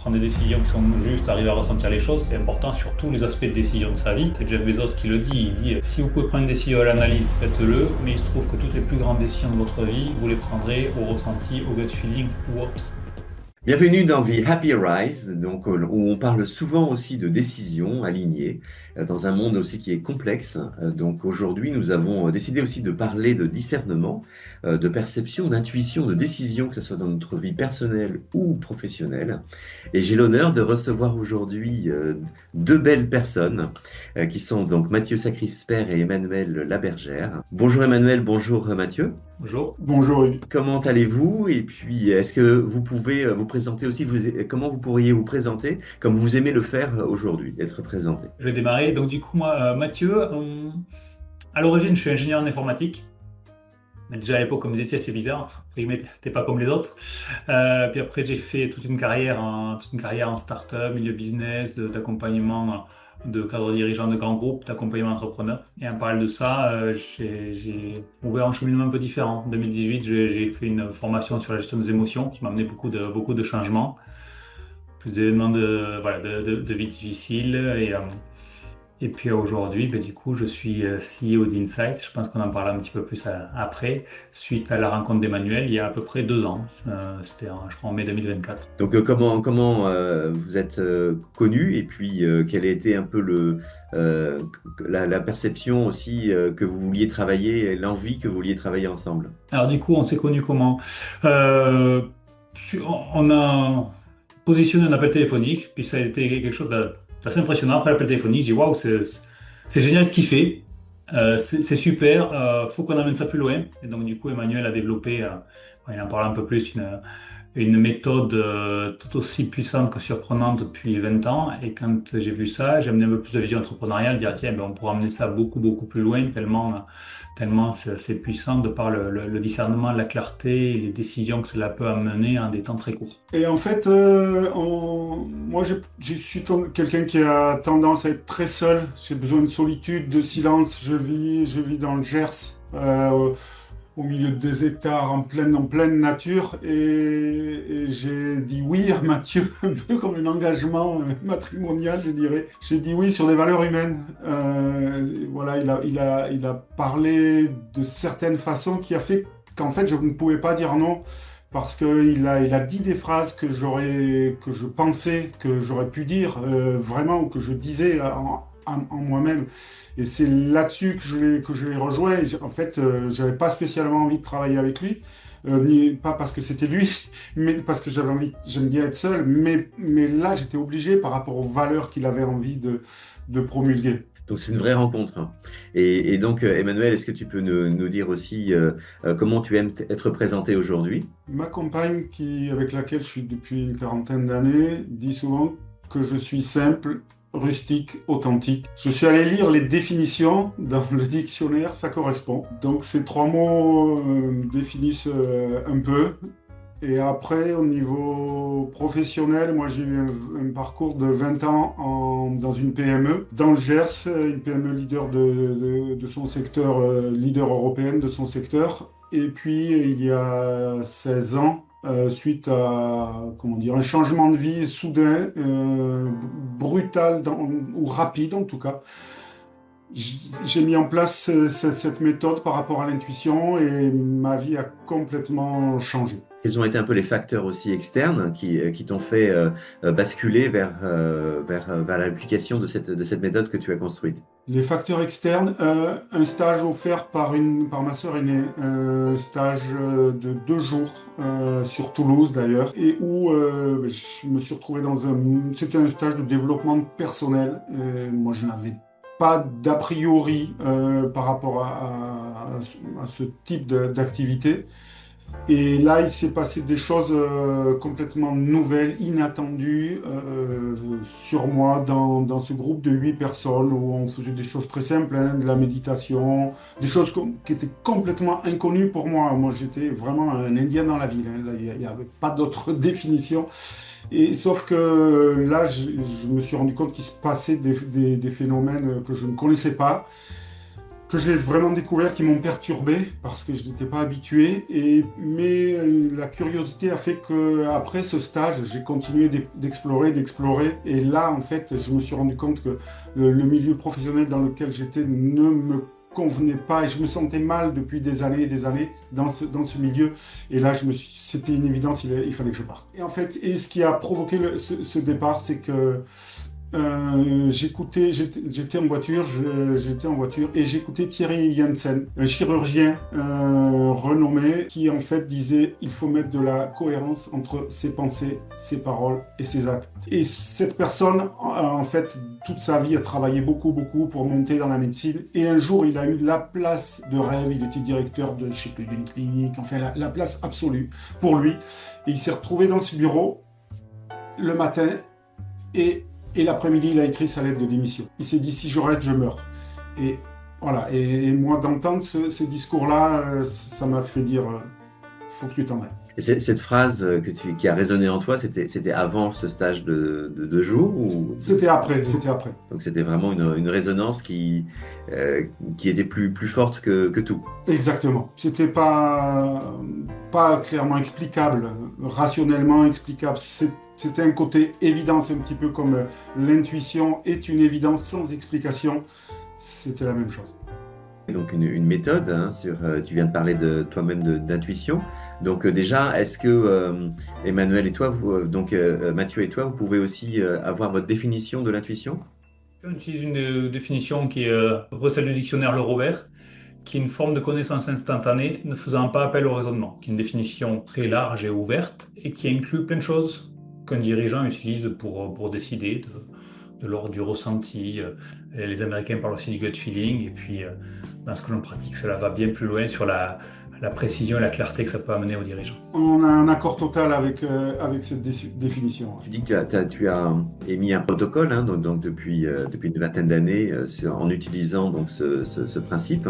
Prendre des décisions qui sont justes, arriver à ressentir les choses, c'est important sur tous les aspects de décision de sa vie. C'est Jeff Bezos qui le dit, il dit, si vous pouvez prendre une décision à l'analyse, faites-le, mais il se trouve que toutes les plus grandes décisions de votre vie, vous les prendrez au ressenti, au gut feeling ou autre. Bienvenue dans The Happy Rise, donc où on parle souvent aussi de décisions alignées dans un monde aussi qui est complexe. Donc aujourd'hui, nous avons décidé aussi de parler de discernement, de perception, d'intuition, de décision, que ce soit dans notre vie personnelle ou professionnelle. Et j'ai l'honneur de recevoir aujourd'hui deux belles personnes qui sont donc Mathieu Sacrisper et Emmanuel Labergère. Bonjour Emmanuel, bonjour Mathieu. Bonjour. Bonjour Hugues. Comment allez-vous? Et puis, est-ce que vous pouvez vous présenter aussi, comment vous pourriez vous présenter comme vous aimez le faire aujourd'hui, être présenté? Je vais démarrer. Donc du coup, moi, Mathieu, à l'origine, je suis ingénieur en informatique. Mais déjà à l'époque, comme vous étiez, c'est bizarre. Entre guillemets, t'es pas comme les autres. Puis après, j'ai fait toute une carrière en start-up, milieu business, d'accompagnement de cadres dirigeants de grands groupes, d'accompagnement entrepreneurs. Et en parallèle de ça, j'ai ouvert un cheminement un peu différent. En 2018, j'ai fait une formation sur la gestion des émotions qui m'a amené beaucoup de changements, plus d'événements de vie difficiles. Et puis aujourd'hui, ben, du coup, je suis CEO d'Insight. Je pense qu'on en parlera un petit peu plus après, suite à la rencontre d'Emmanuel il y a à peu près 2 ans. C'était, je crois, en mai 2024. Donc, comment vous êtes connu et puis quelle a été un peu euh, la perception aussi que vous vouliez travailler, et l'envie que vous vouliez travailler ensemble? Alors du coup, on s'est connus comment? Euh, on a positionné un appel téléphonique, puis ça a été quelque chose d'assez impressionnant. Après l'appel téléphonique, j'ai dit waouh, c'est génial ce qu'il fait. C'est super, faut qu'on amène ça plus loin. Et donc du coup, Emmanuel a développé, il en parle un peu plus, une méthode tout aussi puissante que surprenante depuis 20 ans. Et quand j'ai vu ça, j'ai amené un peu plus de vision entrepreneuriale, dire tiens, ben, on pourra amener ça beaucoup plus loin, tellement c'est puissant de par le discernement, la clarté et les décisions que cela peut amener en des temps très courts. Et en fait, moi, je suis quelqu'un qui a tendance à être très seul. J'ai besoin de solitude, de silence. Je vis dans le Gers, au milieu de des hectares, en pleine nature. Et j'ai dit oui à Mathieu, un peu comme un engagement matrimonial, je dirais. J'ai dit oui sur des valeurs humaines. Voilà, il a parlé de certaines façons qui a fait qu'en fait, je ne pouvais pas dire non parce qu'il a dit des phrases que je pensais, que j'aurais pu dire vraiment, ou que je disais en moi-même. Et c'est là-dessus que je l'ai rejoint. Et en fait, j'avais pas spécialement envie de travailler avec lui, pas parce que c'était lui, mais parce que j'aime bien être seul. Mais là, j'étais obligé par rapport aux valeurs qu'il avait envie de promulguer. Donc c'est une vraie rencontre, hein. Et donc Emmanuel, est-ce que tu peux nous dire aussi comment tu aimes être présenté aujourd'hui? Ma compagne, avec laquelle je suis depuis une quarantaine d'années, dit souvent que je suis simple, rustique, authentique. Je suis allé lire les définitions dans le dictionnaire, ça correspond. Donc ces trois mots me définissent un peu. Et après, au niveau professionnel, moi j'ai eu un parcours de 20 ans dans une PME, dans le Gers, une PME leader de son secteur, leader européenne de son secteur. Et puis il y a 16 ans, suite à comment dire, un changement de vie soudain, brutal ou rapide en tout cas, j'ai mis en place cette méthode par rapport à l'intuition et ma vie a complètement changé. Quels ont été un peu les facteurs aussi externes qui t'ont fait basculer vers l'application de cette méthode que tu as construite? Les facteurs externes, un stage offert par ma sœur aînée, un stage de 2 jours sur Toulouse d'ailleurs, et où je me suis retrouvé c'était un stage de développement personnel. Moi, je n'avais pas d'a priori par rapport à ce type d'activité. Et là, il s'est passé des choses complètement nouvelles, inattendues sur moi dans ce groupe de 8 personnes où on faisait des choses très simples, hein, de la méditation, des choses qui étaient complètement inconnues pour moi. Moi, j'étais vraiment un Indien dans la ville, hein. Là, il n'y avait pas d'autre définition. Et sauf que là, je me suis rendu compte qu'il se passait des phénomènes que je ne connaissais pas, que j'ai vraiment découvert, qui m'ont perturbé parce que je n'étais pas habitué. Mais la curiosité a fait que après ce stage, j'ai continué d'explorer, d'explorer. Et là, en fait, je me suis rendu compte que le milieu professionnel dans lequel j'étais ne me convenait pas et je me sentais mal depuis des années et des années dans ce milieu. Et là, c'était une évidence, il fallait que je parte. Et en fait, ce qui a provoqué ce départ, c'est que j'étais en voiture et j'écoutais Thierry Jensen, un chirurgien renommé qui en fait disait il faut mettre de la cohérence entre ses pensées, ses paroles et ses actes. Et cette personne, en fait, toute sa vie a travaillé beaucoup, beaucoup pour monter dans la médecine. Et un jour, il a eu la place de rêve. Il était directeur de, je sais plus, d'une clinique, enfin la place absolue pour lui. Et il s'est retrouvé dans ce bureau le matin et l'après-midi, il a écrit sa lettre de démission. Il s'est dit, si je reste, je meurs. Et voilà. Et moi, d'entendre ce discours-là, ça m'a fait dire, faut que tu t'en ailles. Et cette phrase qui a résonné en toi, c'était avant ce stage de 2 jours ou... C'était après, c'était après. Donc c'était vraiment une résonance qui était plus forte que tout. Exactement. C'était pas clairement explicable, rationnellement explicable. C'était un côté évidence, un petit peu comme l'intuition est une évidence sans explication. C'était la même chose. Et donc une méthode, hein, tu viens de parler de toi-même d'intuition. Donc déjà, est-ce que Emmanuel et toi, Mathieu et toi, vous pouvez aussi avoir votre définition de l'intuition? On utilise une définition qui est à peu près celle du dictionnaire Le Robert, qui est une forme de connaissance instantanée ne faisant pas appel au raisonnement, qui est une définition très large et ouverte et qui inclut plein de choses qu'un dirigeant utilise pour décider de l'ordre du ressenti. Les Américains parlent aussi du gut feeling et puis dans ce que l'on pratique, cela va bien plus loin sur la précision et la clarté que ça peut amener aux dirigeants. On a un accord total avec cette définition. Tu dis que tu as émis un protocole, hein, donc depuis une vingtaine d'années en utilisant donc ce principe.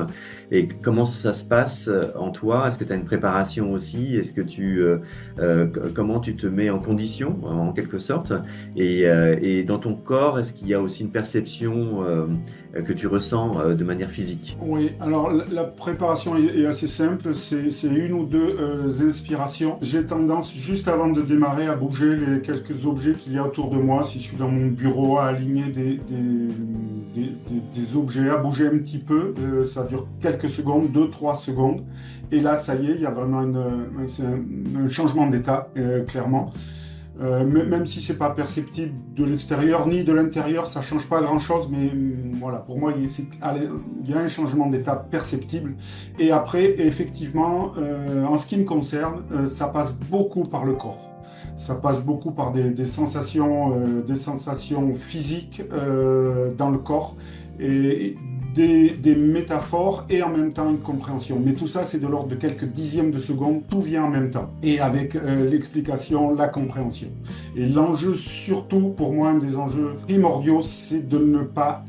Et comment ça se passe en toi? Est-ce que tu as une préparation aussi? Est-ce que comment tu te mets en condition en quelque sorte? Et dans ton corps, est-ce qu'il y a aussi une perception que tu ressens de manière physique? Oui, alors la préparation est assez simple, c'est une ou deux inspirations. J'ai tendance, juste avant de démarrer, à bouger les quelques objets qu'il y a autour de moi. Si je suis dans mon bureau, à aligner des objets, à bouger un petit peu. Ça dure quelques secondes, 2, 3 secondes. Et là, ça y est, il y a vraiment un changement d'état, clairement. Même si c'est pas perceptible de l'extérieur ni de l'intérieur, ça change pas grand-chose, mais voilà, pour moi, il y a un changement d'état perceptible. Et après, effectivement, en ce qui me concerne, ça passe beaucoup par le corps. Ça passe beaucoup par des sensations physiques dans le corps. Et des métaphores et en même temps une compréhension. Mais tout ça, c'est de l'ordre de quelques dixièmes de seconde, tout vient en même temps. Et avec l'explication, la compréhension. Et l'enjeu, surtout, pour moi, un des enjeux primordiaux, c'est de ne pas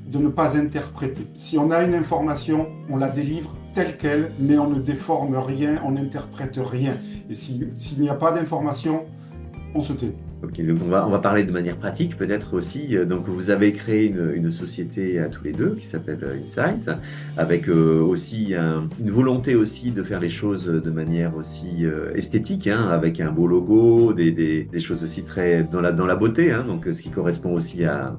interpréter. Si on a une information, on la délivre telle qu'elle, mais on ne déforme rien, on n'interprète rien. Et s'il n'y a pas d'information, on se tait. Ok, donc on va parler de manière pratique peut-être aussi. Donc vous avez créé une société à tous les deux qui s'appelle Insight, avec aussi une volonté aussi de faire les choses de manière aussi esthétique, hein, avec un beau logo, des choses aussi très dans la beauté, hein, donc ce qui correspond aussi à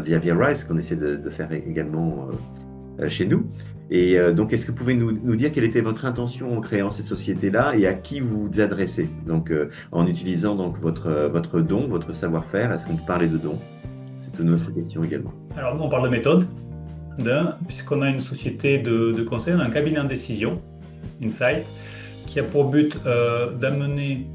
Via Rise qu'on essaie de faire également chez nous. Et donc, est-ce que vous pouvez nous dire quelle était votre intention en créant cette société-là et à qui vous vous adressez? Donc, en utilisant donc votre don, votre savoir-faire, est-ce qu'on peut parler de don? C'est une autre question également. Alors nous, on parle de méthode, puisqu'on a une société de conseil, on a un cabinet en décision, Insight, qui a pour but d'amener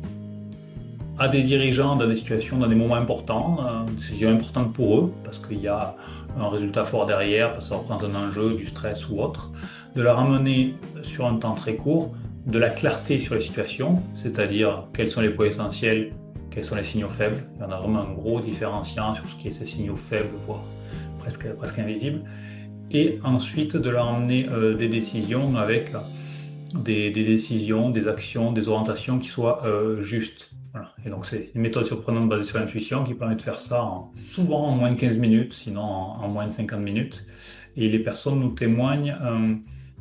à des dirigeants dans des situations, dans des moments importants, des décisions importantes pour eux, parce qu'il y a un résultat fort derrière, parce que ça représente un enjeu, du stress ou autre, de leur amener sur un temps très court de la clarté sur les situations, c'est-à-dire quels sont les points essentiels, quels sont les signaux faibles. Il y en a vraiment un gros différenciant sur ce qui est ces signaux faibles, voire presque invisibles. Et ensuite de leur amener des décisions avec des décisions, des actions, des orientations qui soient justes. Voilà. Et donc c'est une méthode surprenante basée sur l'intuition qui permet de faire ça souvent en moins de 15 minutes, sinon en moins de 50 minutes. Et les personnes nous témoignent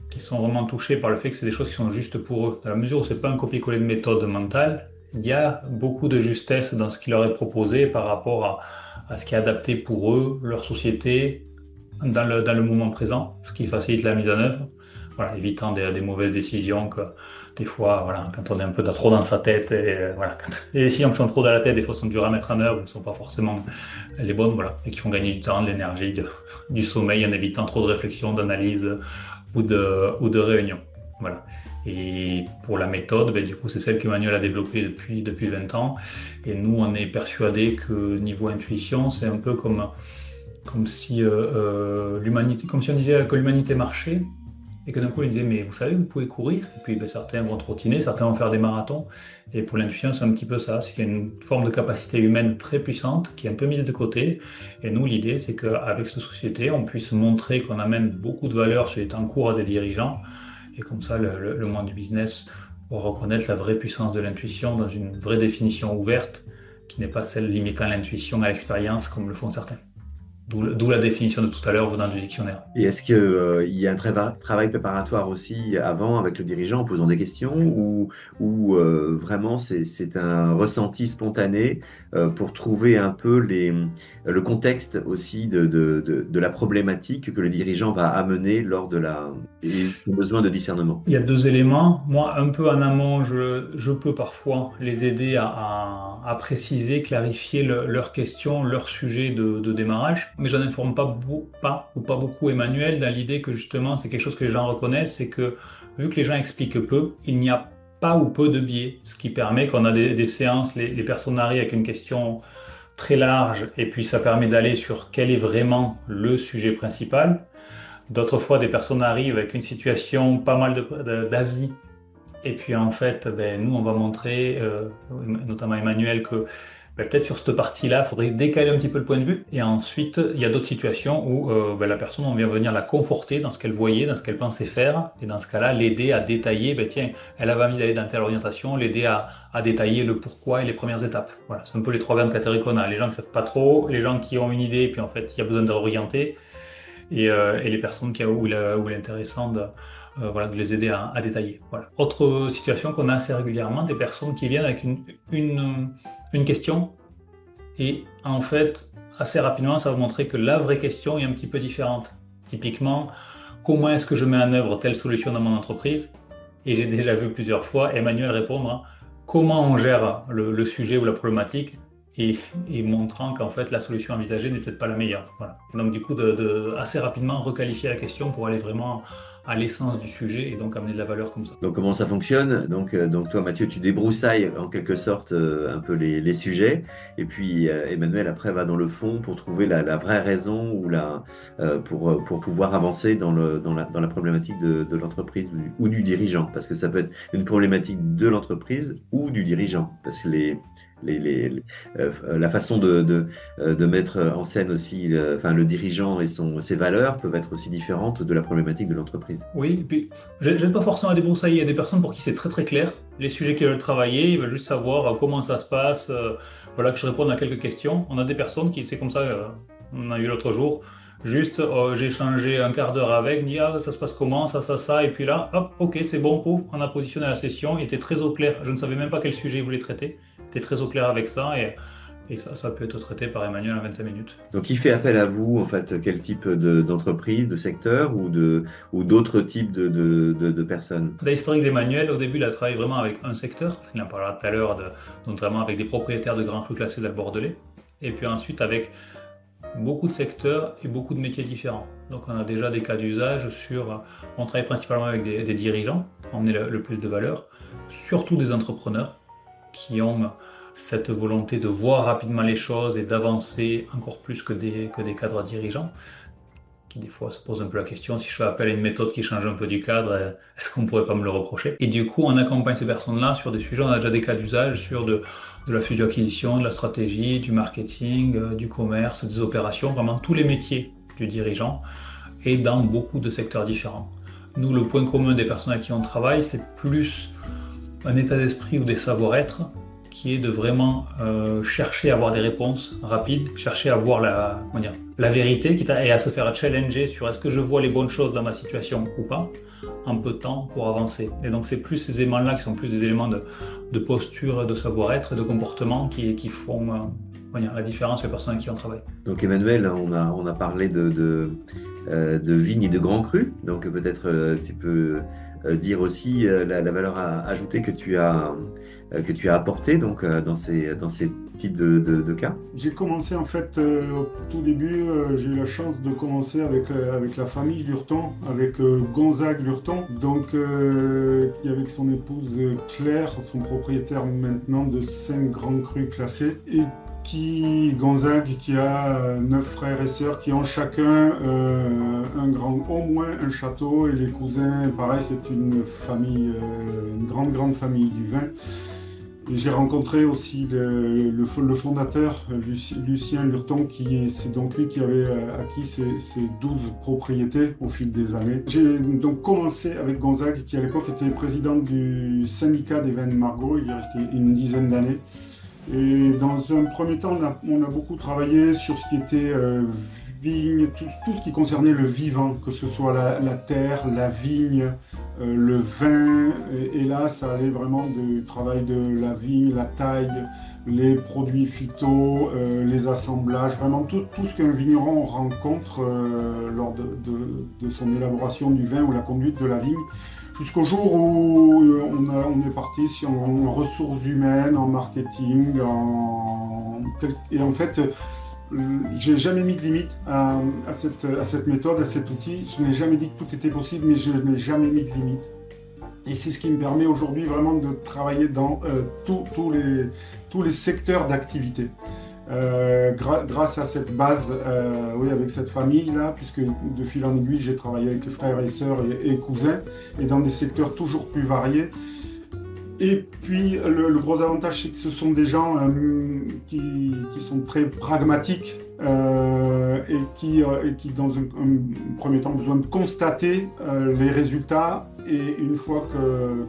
qui sont vraiment touchés par le fait que c'est des choses qui sont justes pour eux. Dans la mesure où c'est pas un copier-coller de méthode mentale, il y a beaucoup de justesse dans ce qui leur est proposé par rapport à ce qui est adapté pour eux, leur société, dans le moment présent, ce qui facilite la mise en œuvre, voilà, évitant des mauvaises décisions que des fois, voilà, quand on est un peu trop dans sa tête, et voilà, quand les décisions qui sont trop dans la tête, des fois sont dures à mettre en œuvre, ne sont pas forcément les bonnes, voilà, et qui font gagner du temps, de l'énergie, du sommeil en évitant trop de réflexion, d'analyse ou de réunion. Voilà. Et pour la méthode, ben, du coup, c'est celle qu'Emmanuel a développée depuis 20 ans. Et nous, on est persuadés que niveau intuition, c'est un peu comme si l'humanité, comme si on disait que l'humanité marchait et que d'un coup on disait mais vous savez vous pouvez courir et puis ben, certains vont trottiner, certains vont faire des marathons et pour l'intuition c'est un petit peu ça, c'est qu'il y a une forme de capacité humaine très puissante qui est un peu mise de côté et nous l'idée c'est qu'avec cette société on puisse montrer qu'on amène beaucoup de valeur sur les temps courts à des dirigeants et comme ça le monde du business pour reconnaître la vraie puissance de l'intuition dans une vraie définition ouverte qui n'est pas celle limitant l'intuition à l'expérience comme le font certains. D'où la définition de tout à l'heure venant du dictionnaire. Et est-ce qu'il y a un travail préparatoire aussi avant avec le dirigeant en posant des questions ou vraiment c'est un ressenti spontané pour trouver un peu le contexte aussi de la problématique que le dirigeant va amener lors de et le besoin de discernement? Il y a deux éléments. Moi, un peu en amont, je peux parfois les aider à préciser, clarifier leurs questions, leur sujet de démarrage. Mais j'en informe pas ou pas beaucoup Emmanuel dans l'idée que justement, c'est quelque chose que les gens reconnaissent, c'est que vu que les gens expliquent peu, il n'y a pas ou peu de biais. Ce qui permet qu'on a des séances, les personnes arrivent avec une question très large et puis ça permet d'aller sur quel est vraiment le sujet principal. D'autres fois, des personnes arrivent avec une situation, pas mal d'avis. Et puis en fait, ben, nous, on va montrer, notamment Emmanuel, que ben, peut-être sur cette partie-là, il faudrait décaler un petit peu le point de vue. Et ensuite, il y a d'autres situations où ben, la personne, on vient venir la conforter dans ce qu'elle voyait, dans ce qu'elle pensait faire. Et dans ce cas-là, l'aider à détailler, ben, tiens, elle avait envie d'aller dans telle orientation, l'aider à détailler le pourquoi et les premières étapes. Voilà, c'est un peu les trois grandes catégories qu'on a. Les gens qui ne savent pas trop, les gens qui ont une idée, puis en fait, il y a besoin de réorienter et les personnes où il est intéressant voilà, de les aider à détailler. Voilà. Autre situation qu'on a assez régulièrement, des personnes qui viennent avec une question et en fait, assez rapidement, ça va montrer que la vraie question est un petit peu différente. Typiquement, comment est-ce que je mets en œuvre telle solution dans mon entreprise? Et j'ai déjà vu plusieurs fois Emmanuel répondre comment on gère le sujet ou la problématique et montrant qu'en fait la solution envisagée n'est peut-être pas la meilleure. Voilà. Donc du coup, assez rapidement requalifier la question pour aller vraiment à l'essence du sujet et donc amener de la valeur comme ça. Donc, comment ça fonctionne? Donc toi, Mathieu, tu débroussailles en quelque sorte un peu les sujets. Et puis, Emmanuel, après, va dans le fond pour trouver la vraie raison pour pouvoir avancer dans la problématique de l'entreprise ou du dirigeant. Parce que ça peut être une problématique de l'entreprise ou du dirigeant. Parce que la façon de mettre en scène aussi enfin, le dirigeant et ses valeurs peuvent être aussi différentes de la problématique de l'entreprise. Oui, et puis j'aide pas forcément à débroussailler. Il y a des personnes pour qui c'est très très clair. Les sujets qu'ils veulent travailler, ils veulent juste savoir comment ça se passe. Voilà, que je réponde à quelques questions. On a des personnes qui, c'est comme ça, on a eu l'autre jour. Juste, j'ai échangé un quart d'heure avec, il me dit ah, ça se passe comment, ça, et puis là, hop, ok, c'est bon, pouf, on a positionné la session, il était très au clair. Je ne savais même pas quel sujet il voulait traiter. Il était très au clair avec ça et ça peut être traité par Emmanuel en 25 minutes. Donc, qui fait appel à vous, en fait, quel type d'entreprise, de secteur ou d'autres types de personnes? Dans l'historique d'Emmanuel, au début, il a travaillé vraiment avec un secteur. Il en parlera tout à l'heure, notamment avec des propriétaires de grands crus classés dans le Bordelais. Et puis ensuite, avec beaucoup de secteurs et beaucoup de métiers différents. Donc on a déjà des cas d'usage on travaille principalement avec des dirigeants, pour emmener le plus de valeur, surtout des entrepreneurs qui ont cette volonté de voir rapidement les choses et d'avancer encore plus que des cadres dirigeants, qui des fois se posent un peu la question, si je fais appel à une méthode qui change un peu du cadre, est-ce qu'on ne pourrait pas me le reprocher? Et du coup, on accompagne ces personnes-là sur des sujets, on a déjà des cas d'usage sur de la fusion-acquisition, de la stratégie, du marketing, du commerce, des opérations, vraiment tous les métiers du dirigeant et dans beaucoup de secteurs différents. Nous, le point commun des personnes avec qui on travaille, c'est plus un état d'esprit ou des savoir-être qui est de vraiment chercher à avoir des réponses rapides, chercher à voir comment dire, la vérité et à se faire challenger sur est-ce que je vois les bonnes choses dans ma situation ou pas, en peu de temps pour avancer. Et donc c'est plus ces éléments-là qui sont plus des éléments de posture, de savoir-être, de comportement qui font comment dire, la différence sur les personnes avec qui on travaille. Donc Emmanuel, on a parlé de vignes et de grands crus. Donc peut-être tu peux dire aussi la valeur ajoutée que tu as apportée donc, dans ces types de cas. J'ai commencé en fait au tout début, j'ai eu la chance de commencer avec la famille Lurton, avec Gonzague Lurton, donc qui avec son épouse Claire, son propriétaire maintenant de 5 grands crus classés, et Gonzague qui a 9 frères et sœurs qui ont chacun au moins un château, et les cousins, pareil, c'est une famille, une grande famille du vin. Et j'ai rencontré aussi le fondateur, Lucien Lurton, c'est donc lui qui avait acquis ces 12 propriétés au fil des années. J'ai donc commencé avec Gonzague, qui à l'époque était président du syndicat des vins de Margaux, il est resté une dizaine d'années. Et dans un premier temps, on a beaucoup travaillé sur ce qui était vigne, tout ce qui concernait le vivant, que ce soit la terre, la vigne, le vin. Et là, ça allait vraiment du travail de la vigne, la taille, les produits phyto, les assemblages, vraiment tout ce qu'un vigneron rencontre lors de son élaboration du vin ou la conduite de la vigne. Jusqu'au jour où on est parti en ressources humaines, en marketing, et en fait, j'ai jamais mis de limite à cette méthode, à cet outil. Je n'ai jamais dit que tout était possible, mais je n'ai jamais mis de limite. Et c'est ce qui me permet aujourd'hui vraiment de travailler dans tous les secteurs d'activité. Grâce à cette base, oui, avec cette famille-là, puisque de fil en aiguille, j'ai travaillé avec les frères et sœurs et cousins, et dans des secteurs toujours plus variés. Et puis, le gros avantage, c'est que ce sont des gens qui sont très pragmatiques et qui, dans un premier temps, ont besoin de constater les résultats. Et une fois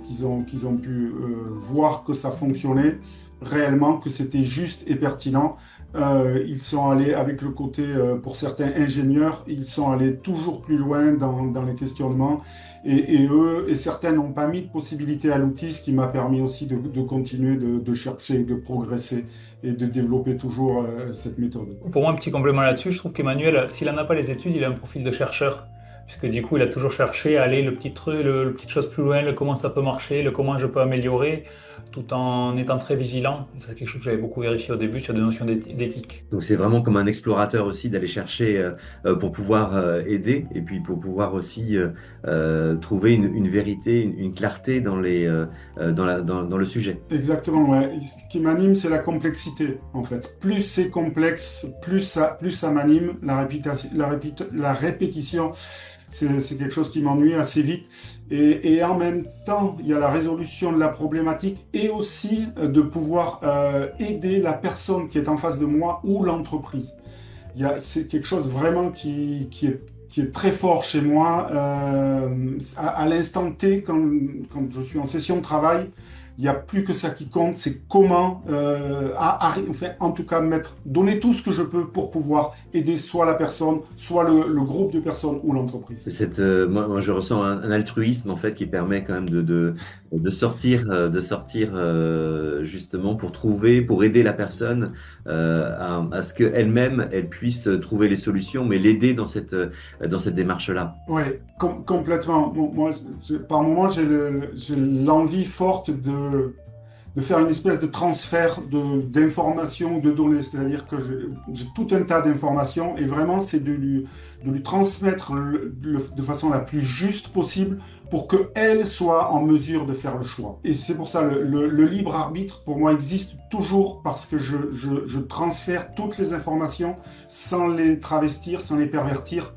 qu'ils ont pu voir que ça fonctionnait réellement, que c'était juste et pertinent, ils sont allés avec le côté, pour certains ingénieurs, ils sont allés toujours plus loin dans les questionnements. Et certains n'ont pas mis de possibilité à l'outil, ce qui m'a permis aussi de continuer de chercher, de progresser et de développer toujours cette méthode. Pour moi, un petit complément là-dessus, je trouve qu'Emmanuel, s'il n'en a pas les études, il a un profil de chercheur. Puisque du coup, il a toujours cherché à aller le petit truc, le petite chose plus loin, le comment ça peut marcher, le comment je peux améliorer, tout en étant très vigilant. C'est quelque chose que j'avais beaucoup vérifié au début sur des notions d'éthique. Donc c'est vraiment comme un explorateur aussi d'aller chercher pour pouvoir aider et puis pour pouvoir aussi trouver une vérité, une clarté dans le sujet. Exactement, ouais. Ce qui m'anime, c'est la complexité, en fait. Plus c'est complexe, plus ça m'anime. La répétition, c'est quelque chose qui m'ennuie assez vite. Et en même temps, il y a la résolution de la problématique et aussi de pouvoir aider la personne qui est en face de moi ou l'entreprise. C'est quelque chose vraiment qui est très fort chez moi. À l'instant T, quand je suis en session de travail, il n'y a plus que ça qui compte, c'est comment, enfin, en tout cas, donner tout ce que je peux pour pouvoir aider soit la personne, soit le groupe de personnes ou l'entreprise. Moi, je ressens un altruisme en fait qui permet quand même de sortir, justement pour aider la personne à ce qu'elle-même elle puisse trouver les solutions, mais l'aider dans cette démarche-là. Oui, complètement. Moi, par moments, j'ai l'envie forte de faire une espèce de transfert d'informations ou de données. C'est-à-dire que j'ai tout un tas d'informations et vraiment, c'est de lui transmettre de façon la plus juste possible pour qu'elle soit en mesure de faire le choix. Et c'est pour ça, le libre arbitre, pour moi, existe toujours parce que je transfère toutes les informations sans les travestir, sans les pervertir.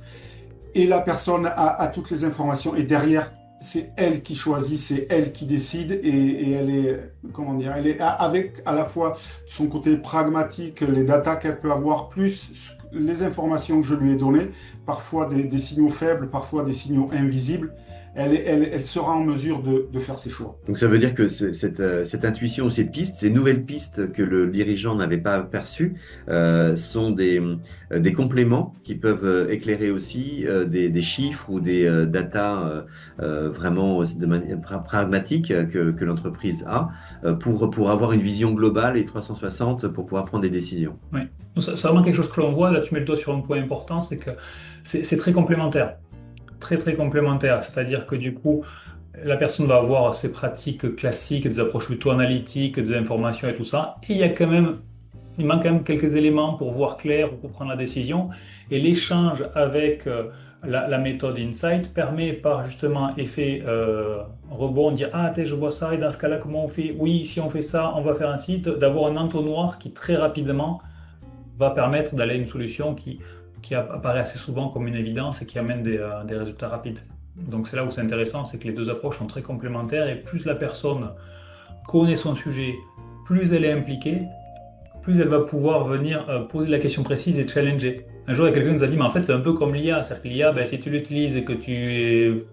Et la personne a toutes les informations. Et derrière, c'est elle qui choisit, c'est elle qui décide. Et elle est, comment dire, elle est avec à la fois son côté pragmatique, les datas qu'elle peut avoir, plus les informations que je lui ai données, parfois des signaux faibles, parfois des signaux invisibles. elle sera en mesure de faire ses choix. Donc ça veut dire que cette intuition ou ces pistes, ces nouvelles pistes que le dirigeant n'avait pas perçues, sont des compléments qui peuvent éclairer aussi des chiffres ou des datas vraiment de manière pragmatique que l'entreprise a pour avoir une vision globale et 360 pour pouvoir prendre des décisions. Oui. Donc, c'est vraiment quelque chose que l'on voit. Là, tu mets le doigt sur un point important, c'est que c'est très complémentaire. Très, très complémentaire. C'est-à-dire que du coup, la personne va avoir ses pratiques classiques, des approches plutôt analytiques, des informations et tout ça. Et il manque quand même quelques éléments pour voir clair ou pour prendre la décision. Et l'échange avec la méthode Insight permet par justement effet rebond, dire ah, je vois ça, et dans ce cas-là, comment on fait? Oui, si on fait ça, on va faire ainsi, d'avoir un entonnoir qui très rapidement va permettre d'aller à une solution qui apparaît assez souvent comme une évidence et qui amène des résultats rapides. Donc c'est là où c'est intéressant, c'est que les deux approches sont très complémentaires et plus la personne connaît son sujet, plus elle est impliquée, plus elle va pouvoir venir poser la question précise et challenger. Un jour, il y a quelqu'un qui nous a dit, mais en fait, c'est un peu comme l'IA. C'est-à-dire que l'IA, ben, si tu l'utilises et que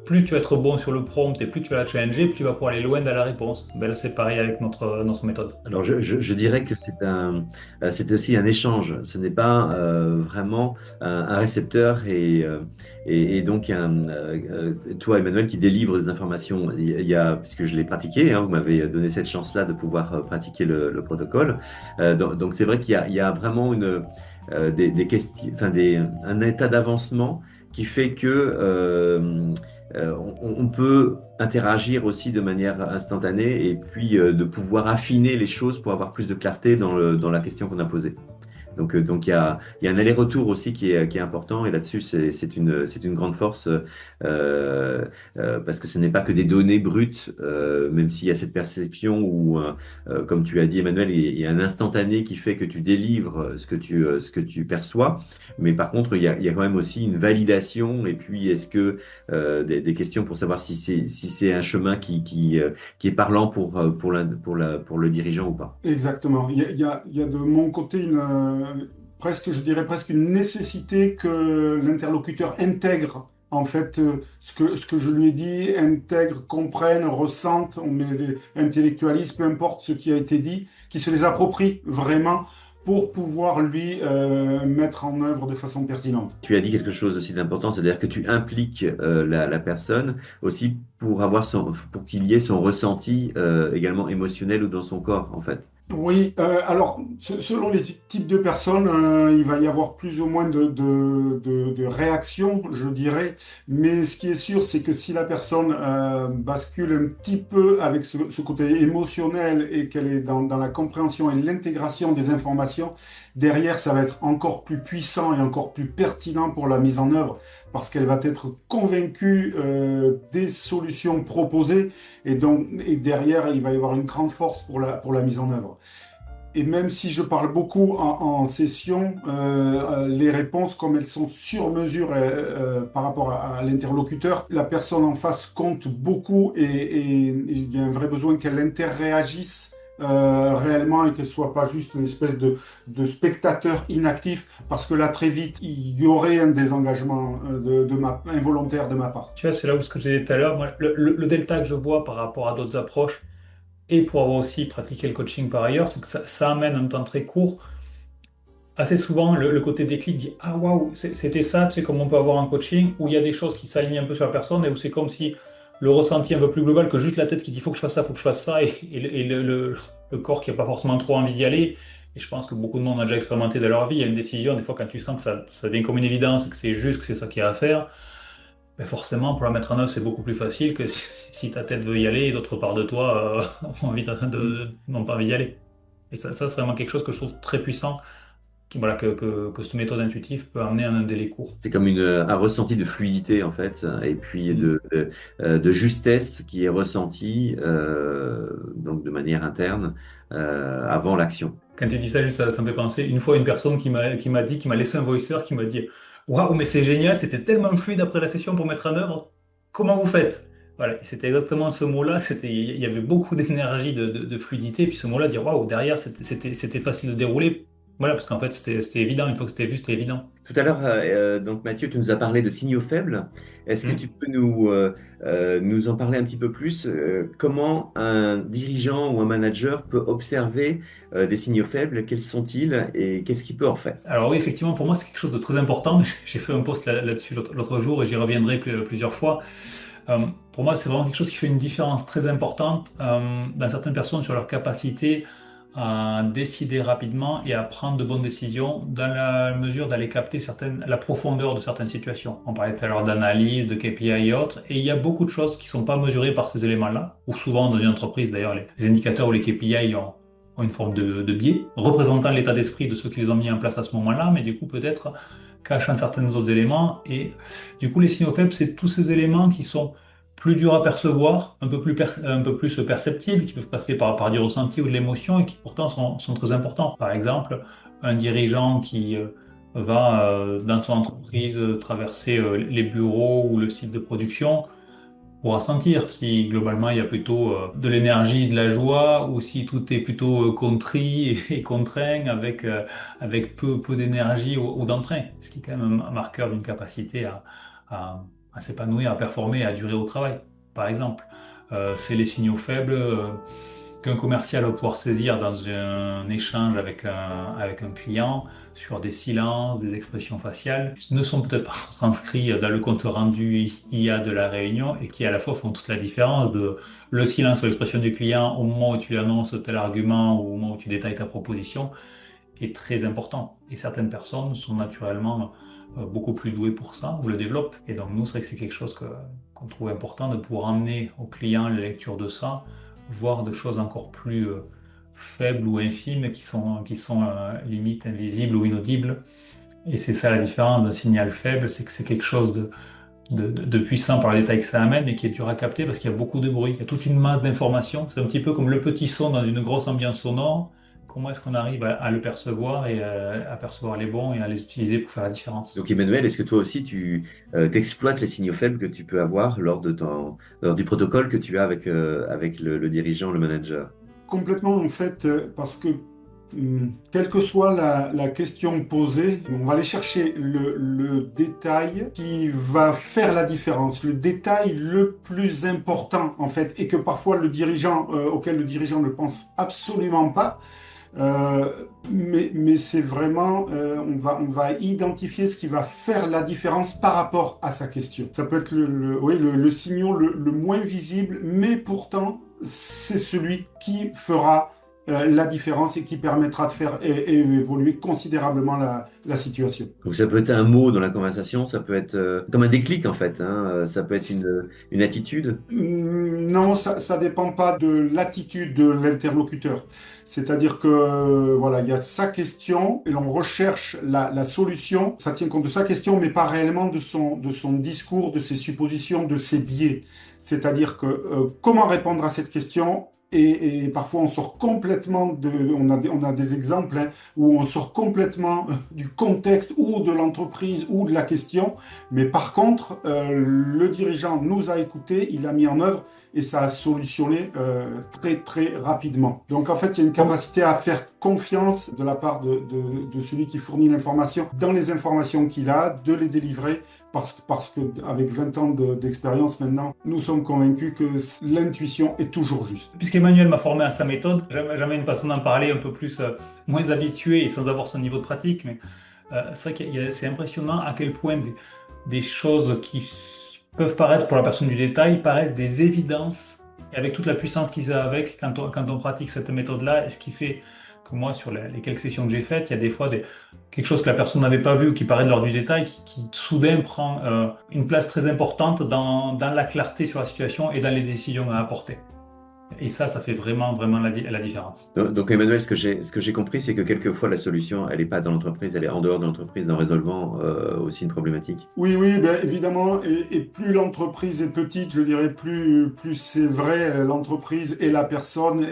plus tu vas être bon sur le prompt et plus tu vas la challenger, plus tu vas pouvoir aller loin dans la réponse. Ben, là, c'est pareil avec notre méthode. Alors, je dirais que c'est aussi un échange. Ce n'est pas vraiment un récepteur et donc toi, Emmanuel, qui délivre des informations. Puisque je l'ai pratiqué, hein, vous m'avez donné cette chance-là de pouvoir pratiquer le protocole. Donc, c'est vrai qu'il y a vraiment des questions, enfin, un état d'avancement qui fait que on peut interagir aussi de manière instantanée et puis de pouvoir affiner les choses pour avoir plus de clarté dans la question qu'on a posée. Donc il y a un aller-retour aussi qui est important et là-dessus c'est une grande force parce que ce n'est pas que des données brutes, même s'il y a cette perception où, comme tu as dit Emmanuel, il y a un instantané qui fait que tu délivres ce que tu perçois, mais par contre il y a quand même aussi une validation et puis est-ce que des questions pour savoir si c'est un chemin qui est parlant pour le dirigeant ou pas. Exactement. Il y a de mon côté presque, je dirais presque une nécessité que l'interlocuteur intègre en fait ce que je lui ai dit, intègre, comprenne, ressente, intellectualise, peu importe ce qui a été dit, qui se les approprie vraiment pour pouvoir lui mettre en œuvre de façon pertinente. Tu as dit quelque chose aussi d'important, c'est-à-dire que tu impliques la personne aussi pour qu'il y ait son ressenti également émotionnel ou dans son corps, en fait. Oui, alors selon les types de personnes, il va y avoir plus ou moins de réactions, je dirais. Mais ce qui est sûr, c'est que si la personne bascule un petit peu avec ce côté émotionnel et qu'elle est dans la compréhension et l'intégration des informations, derrière, ça va être encore plus puissant et encore plus pertinent pour la mise en œuvre parce qu'elle va être convaincue des solutions proposées et derrière, il va y avoir une grande force pour la mise en œuvre. Et même si je parle beaucoup en session, les réponses, comme elles sont sur mesure par rapport à l'interlocuteur, la personne en face compte beaucoup et il y a un vrai besoin qu'elle interréagisse réellement et qu'elle soit pas juste une espèce de spectateur inactif, parce que là, très vite, il y aurait un désengagement involontaire de ma part. Tu vois, c'est là où ce que j'ai dit tout à l'heure, moi, le delta que je vois par rapport à d'autres approches, et pour avoir aussi pratiqué le coaching par ailleurs, c'est que ça amène un temps très court. Assez souvent, le côté déclic dit ah waouh, c'était ça, tu sais, comme on peut avoir un coaching où il y a des choses qui s'alignent un peu sur la personne et où c'est comme si le ressenti un peu plus global que juste la tête qui dit faut que je fasse ça, faut que je fasse ça, et le corps qui n'a pas forcément trop envie d'y aller. Et je pense que beaucoup de monde a déjà expérimenté dans leur vie. Il y a une décision, des fois, quand tu sens que ça devient comme une évidence, que c'est juste, que c'est ça qu'il y a à faire, ben forcément, pour la mettre en œuvre, c'est beaucoup plus facile que si ta tête veut y aller et d'autre part de toi n'ont pas envie d'y aller. Et ça, c'est vraiment quelque chose que je trouve très puissant, voilà, que cette méthode intuitive peut amener en un délai court. C'est comme un ressenti de fluidité, en fait, et puis Mm. de justesse qui est ressenti donc de manière interne avant l'action. Quand tu dis ça, ça me fait penser, une fois, une personne qui m'a laissé un voicer, qui m'a dit, waouh, mais c'est génial, c'était tellement fluide après la session pour mettre en œuvre. Comment vous faites? Voilà, et c'était exactement ce mot-là, il y avait beaucoup d'énergie, de fluidité, puis ce mot-là, dire waouh, derrière, c'était facile de dérouler Voilà, parce qu'en fait, c'était évident. Une fois que c'était vu, c'était évident. Tout à l'heure, donc Mathieu, tu nous as parlé de signaux faibles. Est-ce que tu Hmm. peux nous en parler un petit peu plus? Comment un dirigeant ou un manager peut observer des signaux faibles? Quels sont-ils et qu'est-ce qu'il peut en faire? Alors oui, effectivement, pour moi, c'est quelque chose de très important. J'ai fait un post là-dessus l'autre jour et j'y reviendrai plusieurs fois. Euh, pour moi, c'est vraiment quelque chose qui fait une différence très importante dans certaines personnes sur leur capacité à décider rapidement et à prendre de bonnes décisions dans la mesure d'aller capter la profondeur de certaines situations. On parlait tout à l'heure d'analyse, de KPI et autres, et il y a beaucoup de choses qui ne sont pas mesurées par ces éléments-là, ou souvent dans une entreprise, d'ailleurs, les indicateurs ou les KPI ont une forme de biais, représentant l'état d'esprit de ceux qui les ont mis en place à ce moment-là, mais du coup, peut-être cachant certains autres éléments. Et du coup, les signaux faibles, c'est tous ces éléments qui sont plus durs à percevoir, un peu plus perceptibles, qui peuvent passer par du ressenti ou de l'émotion et qui pourtant sont très importants. Par exemple, un dirigeant qui va dans son entreprise traverser les bureaux ou le site de production pourra sentir si globalement il y a plutôt de l'énergie, de la joie, ou si tout est plutôt contrit et contraint avec peu d'énergie ou d'entrain, ce qui est quand même un marqueur d'une capacité à, à s'épanouir, à performer, à durer au travail, par exemple. C'est les signaux faibles qu'un commercial va pouvoir saisir dans un échange avec un client sur des silences, des expressions faciales, qui ne sont peut-être pas transcrits dans le compte rendu IA de la réunion et qui à la fois font toute la différence de le silence ou l'expression du client au moment où tu lui annonces tel argument ou au moment où tu détailles ta proposition est très important. Et certaines personnes sont naturellement beaucoup plus douées pour ça ou le développent. Et donc nous, c'est vrai que c'est quelque chose qu'on trouve important de pouvoir amener au client la lecture de ça, voir des choses encore plus faibles ou infimes qui sont limite invisibles ou inaudibles. Et c'est ça la différence d'un signal faible, c'est que c'est quelque chose de puissant par les détails que ça amène, mais qui est dur à capter parce qu'il y a beaucoup de bruit, il y a toute une masse d'informations. C'est un petit peu comme le petit son dans une grosse ambiance sonore. Comment est-ce qu'on arrive à le percevoir et à percevoir les bons et à les utiliser pour faire la différence? Donc Emmanuel, est-ce que toi aussi t'exploites les signaux faibles que tu peux avoir lors du protocole que tu as avec le dirigeant, le manager? Complètement, en fait, parce que quelle que soit la question posée, on va aller chercher le détail qui va faire la différence, le détail le plus important, en fait, et que parfois auquel le dirigeant ne pense absolument pas. Euh, mais c'est vraiment, on va identifier ce qui va faire la différence par rapport à sa question. Ça peut être oui, le signal le moins visible, mais pourtant, c'est celui qui fera la différence et qui permettra de faire évoluer considérablement la situation. Donc ça peut être un mot dans la conversation, ça peut être comme un déclic en fait, hein, ça peut être une attitude. Non, ça dépend pas de l'attitude de l'interlocuteur. C'est-à-dire que voilà, il y a sa question et l'on recherche la solution. Ça tient compte de sa question, mais pas réellement de son discours, de ses suppositions, de ses biais. C'est-à-dire que comment répondre à cette question? Et parfois on sort complètement on a des exemples hein, où on sort complètement du contexte ou de l'entreprise ou de la question. Mais par contre, le dirigeant nous a écoutés, il a mis en œuvre et ça a solutionné très très rapidement. Donc en fait, il y a une capacité à faire confiance de la part de celui qui fournit l'information dans les informations qu'il a, de les délivrer parce que avec 20 ans d'expérience maintenant, nous sommes convaincus que l'intuition est toujours juste. Puisqu'Emmanuel m'a formé à sa méthode, j'amène une façon d'en parler un peu plus moins habituée et sans avoir son niveau de pratique, mais c'est vrai c'est impressionnant à quel point des choses peuvent paraître pour la personne du détail paraissent des évidences et avec toute la puissance qu'ils ont avec quand on pratique cette méthode-là, et ce qui fait que moi, sur les quelques sessions que j'ai faites, il y a des fois quelque chose que la personne n'avait pas vu ou qui paraît de l'ordre du détail, qui soudain prend une place très importante dans la clarté sur la situation et dans les décisions à apporter. Et ça fait vraiment la différence. Donc Emmanuel, ce que j'ai compris, c'est que quelquefois la solution, elle n'est pas dans l'entreprise, elle est en dehors de l'entreprise en résolvant aussi une problématique. Oui, oui, ben, évidemment, et plus l'entreprise est petite, je dirais, plus c'est vrai, l'entreprise et la personne,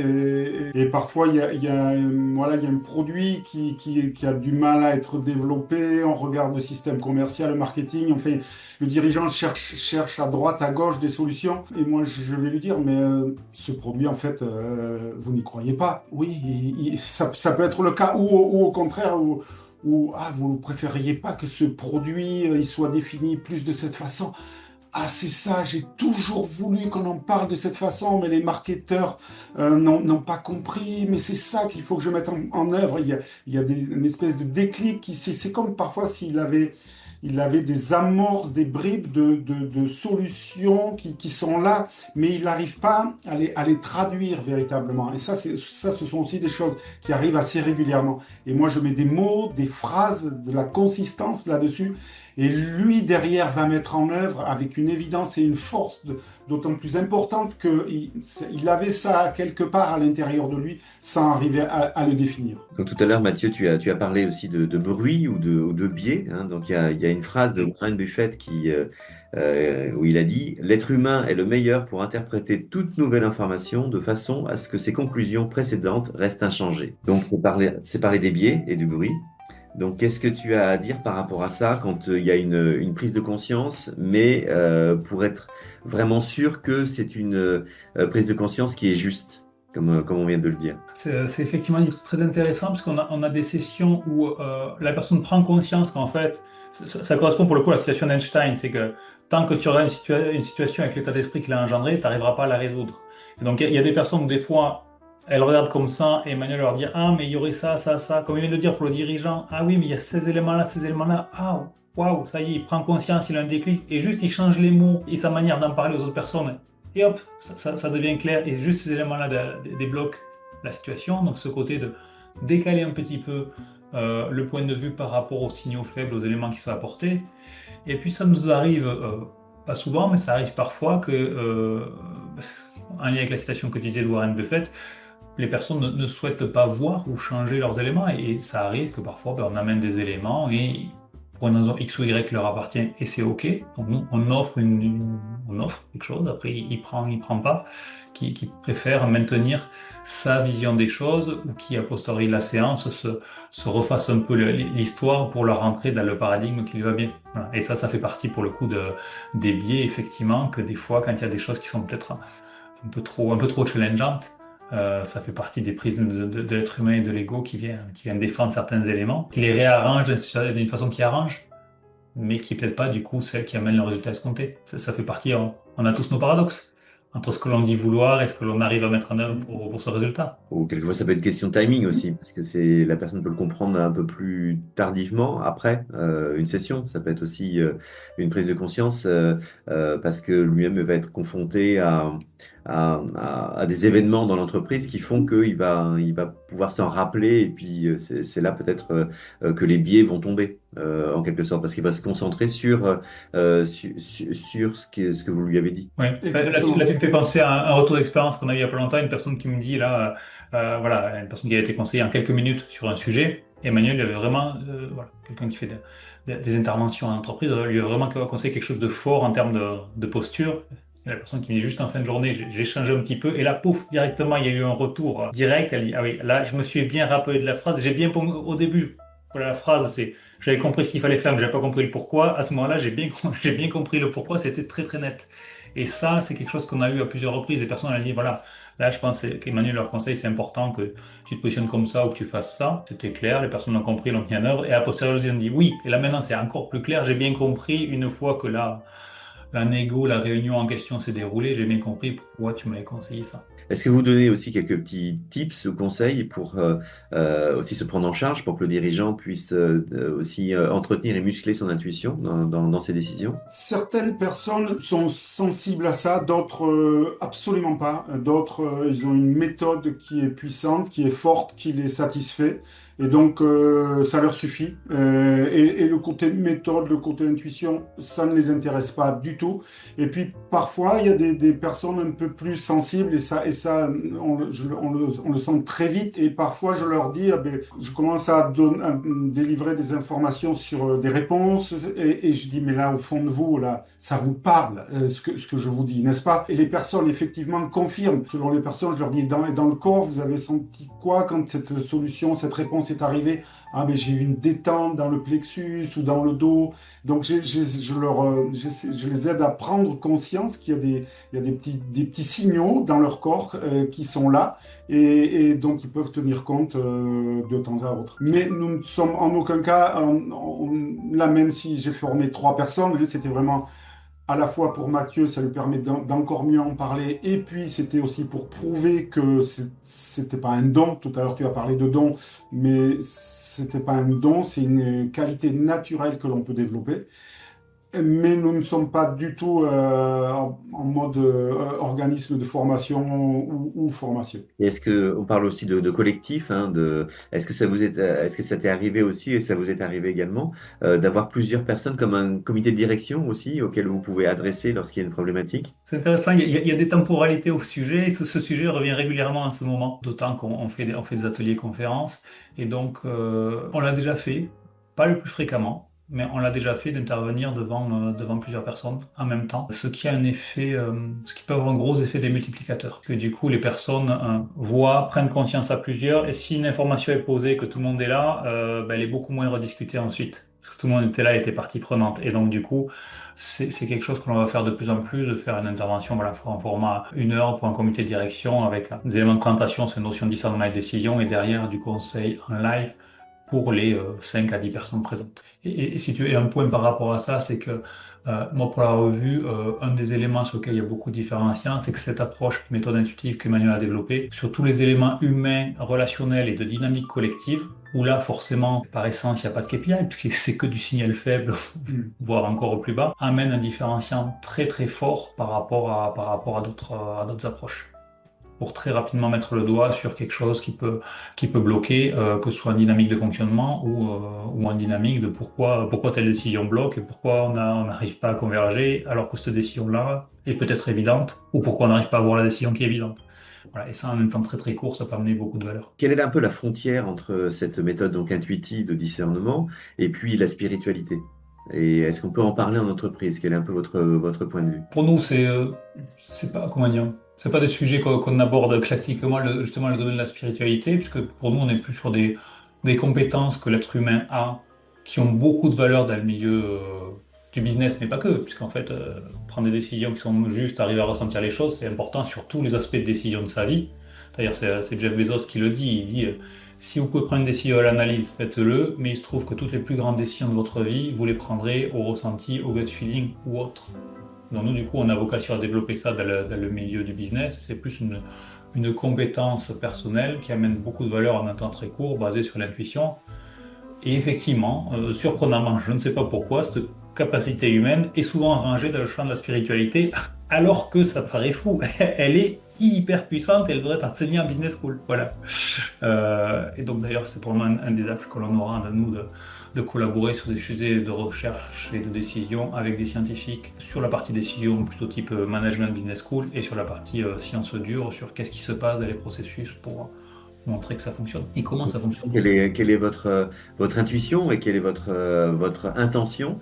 et parfois il y a, voilà, il y a un produit qui a du mal à être développé, on regarde le système commercial, le marketing, enfin, le dirigeant cherche à droite, à gauche des solutions, et moi je vais lui dire, mais ce produit, en fait, vous n'y croyez pas. Oui, ça peut être le cas, ou au contraire, vous ne préfériez pas que ce produit il soit défini plus de cette façon. Ah, c'est ça, j'ai toujours voulu qu'on en parle de cette façon, mais les marketeurs n'ont pas compris. Mais c'est ça qu'il faut que je mette en œuvre. Une espèce de déclic. C'est comme parfois il avait des amorces, des bribes de solutions qui sont là, mais il n'arrive pas à les traduire véritablement. Et ça, ce sont aussi des choses qui arrivent assez régulièrement. Et moi, je mets des mots, des phrases, de la consistance là-dessus. Et lui, derrière, va mettre en œuvre avec une évidence et une force d'autant plus importante qu'il avait ça quelque part à l'intérieur de lui sans arriver à le définir. Donc tout à l'heure, Mathieu, tu as parlé aussi de bruit ou de biais, hein. Donc il y a une phrase de Warren Buffett où il a dit: «L'être humain est le meilleur pour interpréter toute nouvelle information de façon à ce que ses conclusions précédentes restent inchangées.» Donc c'est parler des biais et du bruit. Donc, qu'est-ce que tu as à dire par rapport à ça quand il y a une prise de conscience, mais pour être vraiment sûr que c'est une prise de conscience qui est juste, comme on vient de le dire. C'est effectivement très intéressant parce on a des sessions où la personne prend conscience qu'en fait, ça correspond pour le coup à la situation d'Einstein, c'est que tant que tu auras une situation avec l'état d'esprit qu'il a engendré, tu n'arriveras pas à la résoudre. Et donc il y a des personnes où des fois, elles regardent comme ça et Emmanuel leur dit: «Ah, mais il y aurait ça, ça, ça», comme il vient de le dire pour le dirigeant: «Ah oui, mais il y a ces éléments-là, ah, waouh, ça y est, il prend conscience, il a un déclic, et juste il change les mots et sa manière d'en parler aux autres personnes. Et hop, ça devient clair, et juste ces éléments-là débloquent la situation.» Donc ce côté de décaler un petit peu le point de vue par rapport aux signaux faibles, aux éléments qui sont apportés. Et puis ça nous arrive, pas souvent, mais ça arrive parfois que, en lien avec la citation que tu disais de Warren Buffett, les personnes ne souhaitent pas voir ou changer leurs éléments, et ça arrive que parfois on amène des éléments et pour une raison X ou Y leur appartient, et c'est OK. Donc on offre on offre quelque chose, après il prend pas, qui préfère maintenir sa vision des choses, ou qui a posteriori de la séance se refasse un peu l'histoire pour leur rentrer dans le paradigme qui lui va bien. Voilà. Et ça fait partie pour le coup des biais, effectivement, que des fois quand il y a des choses qui sont peut-être un peu trop challengeantes, ça fait partie des prismes de l'être humain et de l'ego qui vient défendre certains éléments, qui les réarrange d'une façon qui arrange, mais qui est peut-être pas du coup celle qui amène le résultat escompté. Ça fait partie, on a tous nos paradoxes entre ce que l'on dit vouloir et ce que l'on arrive à mettre en œuvre pour ce résultat. Ou quelquefois, ça peut être question de timing aussi, parce que la personne peut le comprendre un peu plus tardivement après une session. Ça peut être aussi une prise de conscience parce que lui-même va être confronté à des événements dans l'entreprise qui font il va pouvoir s'en rappeler, et puis c'est là peut-être que les biais vont tomber en quelque sorte, parce qu'il va se concentrer sur ce que vous lui avez dit. Oui, Exactement. là, tu me fais penser à un retour d'expérience qu'on a eu il y a pas longtemps, une personne qui me dit là, voilà, une personne qui a été conseillée en quelques minutes sur un sujet. Emmanuel, il avait vraiment, voilà, quelqu'un qui fait des interventions en entreprise, lui a vraiment conseillé quelque chose de fort en termes de posture. Et la personne qui me dit juste en fin de journée, j'ai changé un petit peu, et là, pouf, directement, il y a eu un retour direct. Elle dit: «Ah oui, là, je me suis bien rappelé de la phrase, au début, voilà, la phrase, j'avais compris ce qu'il fallait faire, mais j'avais pas compris le pourquoi. À ce moment-là, j'ai bien compris le pourquoi, c'était très très net.» Et ça, c'est quelque chose qu'on a eu à plusieurs reprises. Des personnes ont dit: «Voilà, là, je pense qu'Emmanuel leur conseil, c'est important que tu te positionnes comme ça ou que tu fasses ça.» C'était clair, les personnes l'ont compris, l'ont mis en œuvre. Et à posteriori, ils ont dit: «Oui, et là maintenant, c'est encore plus clair, j'ai bien compris une fois que la négo, la réunion en question s'est déroulée, j'ai bien compris pourquoi tu m'avais conseillé ça.» Est-ce que vous donnez aussi quelques petits tips ou conseils pour aussi se prendre en charge, pour que le dirigeant puisse aussi entretenir et muscler son intuition dans ses décisions? Certaines personnes sont sensibles à ça, d'autres absolument pas. D'autres, ils ont une méthode qui est puissante, qui est forte, qui les satisfait. Et donc, ça leur suffit. Et le côté méthode, le côté intuition, ça ne les intéresse pas du tout. Et puis, parfois, il y a des personnes un peu plus sensibles, on le sent très vite. Et parfois, je leur dis, ah ben, je commence à délivrer des informations sur des réponses. Et je dis: «Mais là, au fond de vous, là, ça vous parle, ce que je vous dis, n'est-ce pas?» Et les personnes, effectivement, confirment. Selon les personnes, je leur dis: dans le corps, vous avez senti quoi quand cette solution, cette réponse c'est arrivé, ah mais j'ai eu une détente dans le plexus ou dans le dos. Donc je les aide à prendre conscience qu'il y a des petits signaux dans leur corps qui sont là et donc ils peuvent tenir compte de temps à autre. Mais nous ne sommes en aucun cas, là même si j'ai formé 3 personnes, hein, c'était vraiment à la fois pour Mathieu, ça lui permet d'encore mieux en parler, et puis c'était aussi pour prouver que c'était pas un don. Tout à l'heure, tu as parlé de don, mais c'était pas un don, c'est une qualité naturelle que l'on peut développer. Mais nous ne sommes pas du tout en mode organisme de formation ou formation. Et est-ce que on parle aussi de collectif, hein, est-ce que est-ce que ça t'est arrivé aussi et ça vous est arrivé également d'avoir plusieurs personnes comme un comité de direction aussi auquel vous pouvez adresser lorsqu'il y a une problématique? C'est intéressant, il y a des temporalités au sujet, et ce sujet revient régulièrement en ce moment, d'autant qu'on fait des ateliers conférences, et donc on l'a déjà fait, pas le plus fréquemment, mais on l'a déjà fait d'intervenir devant plusieurs personnes en même temps, ce qui a un effet, ce qui peut avoir un gros effet des multiplicateurs, que du coup les personnes voient, prennent conscience à plusieurs, et si une information est posée, que tout le monde est là, ben, elle est beaucoup moins rediscutée ensuite, parce que tout le monde était là, était partie prenante, et donc du coup, c'est quelque chose que l'on va faire de plus en plus, de faire une intervention voilà, en format 1 heure pour un comité de direction avec des éléments de présentation, c'est une notion de discernement et de décision, et derrière du conseil en live pour les 5 à 10 personnes présentes. Et si tu veux, et un point par rapport à ça, c'est que moi, pour la revue, un des éléments sur lesquels il y a beaucoup de différenciants, c'est que cette approche, méthode intuitive qu'Emmanuel a développée, sur tous les éléments humains, relationnels et de dynamique collective, où là, forcément, par essence, il n'y a pas de KPI, puisque c'est que du signal faible, voire encore au plus bas, amène un différenciant très très fort par rapport à d'autres approches, pour très rapidement mettre le doigt sur quelque chose qui peut bloquer, que ce soit en dynamique de fonctionnement ou en dynamique de pourquoi telle décision bloque et pourquoi on n'arrive pas à converger alors que cette décision-là est peut-être évidente, ou pourquoi on n'arrive pas à voir la décision qui est évidente. Voilà, et ça, en un temps très très court, ça peut amener beaucoup de valeur. Quelle est un peu la frontière entre cette méthode donc intuitive de discernement et puis la spiritualité? Et est-ce qu'on peut en parler en entreprise? Quel est un peu votre point de vue? Pour nous, c'est pas, comment dire, c'est pas des sujets qu'on aborde classiquement, justement, le domaine de la spiritualité, puisque pour nous, on est plus sur des compétences que l'être humain a, qui ont beaucoup de valeur dans le milieu du business, mais pas que, puisqu'en fait, prendre des décisions qui sont justes, arriver à ressentir les choses, c'est important sur tous les aspects de décision de sa vie. D'ailleurs, c'est Jeff Bezos qui le dit, il dit, si vous pouvez prendre une décision à l'analyse, faites-le, mais il se trouve que toutes les plus grandes décisions de votre vie, vous les prendrez au ressenti, au gut feeling ou autre. Donc nous, du coup, on a vocation à développer ça dans le milieu du business. C'est plus une compétence personnelle qui amène beaucoup de valeur en un temps très court, basée sur l'intuition. Et effectivement, surprenamment, je ne sais pas pourquoi, cette capacité humaine est souvent rangée dans le champ de la spiritualité, alors que ça paraît fou. Elle est hyper puissante et elle devrait être enseignée en business school. Voilà. Et donc d'ailleurs, c'est probablement un des axes que l'on aura de nous de collaborer sur des sujets de recherche et de décision avec des scientifiques sur la partie décision plutôt type management business school et sur la partie sciences dures sur qu'est-ce qui se passe dans les processus pour montrer que ça fonctionne et comment ça fonctionne. Quelle est votre intuition et quelle est votre intention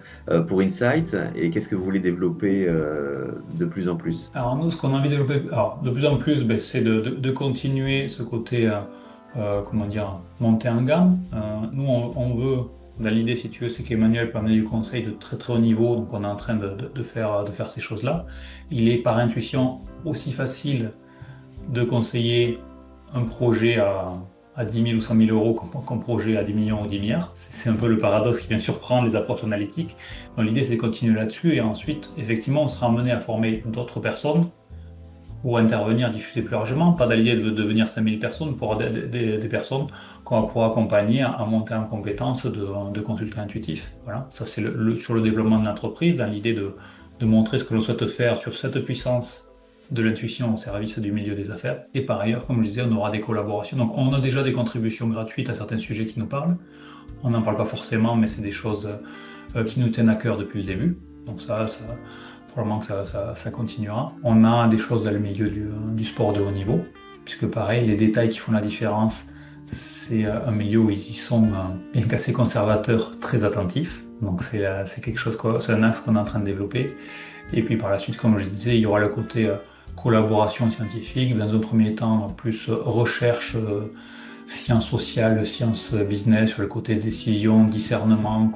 pour Insight et qu'est-ce que vous voulez développer de plus en plus? Alors nous, ce qu'on a envie de développer, alors, de plus en plus, ben, c'est de continuer ce côté, comment dire, monter en gamme. Nous, on veut, dans l'idée, si tu veux, c'est qu'Emmanuel peut amener du conseil de très très haut niveau, donc on est en train de faire ces choses-là. Il est par intuition aussi facile de conseiller un projet à 10 000 ou 100 000 euros qu'un projet à 10 millions ou 10 milliards. C'est un peu le paradoxe qui vient surprendre les approches analytiques. Donc l'idée, c'est de continuer là-dessus et ensuite, effectivement, on sera amené à former d'autres personnes pour intervenir, diffuser plus largement. Pas dans l'idée de devenir 5000 personnes, pour des personnes qu'on va pouvoir accompagner à monter en compétences de consultant intuitif. Voilà, ça c'est sur le développement de l'entreprise, dans l'idée de montrer ce que l'on souhaite faire sur cette puissance de l'intuition au service du milieu des affaires. Et par ailleurs, comme je disais, on aura des collaborations. Donc on a déjà des contributions gratuites à certains sujets qui nous parlent. On n'en parle pas forcément, mais c'est des choses qui nous tiennent à cœur depuis le début. Donc ça probablement que ça continuera. On a des choses dans le milieu du sport de haut niveau, puisque pareil, les détails qui font la différence, c'est un milieu où ils y sont, bien qu'assez conservateurs, très attentifs. Donc c'est quelque chose, c'est un axe qu'on est en train de développer. Et puis par la suite, comme je disais, il y aura le côté collaboration scientifique, dans un premier temps plus recherche sciences sociales, sciences business, sur le côté décision, discernement,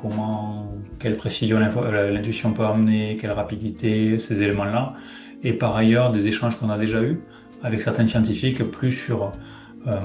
quelle précision l'intuition peut amener, quelle rapidité, ces éléments-là. Et par ailleurs, des échanges qu'on a déjà eus avec certains scientifiques, plus sur euh,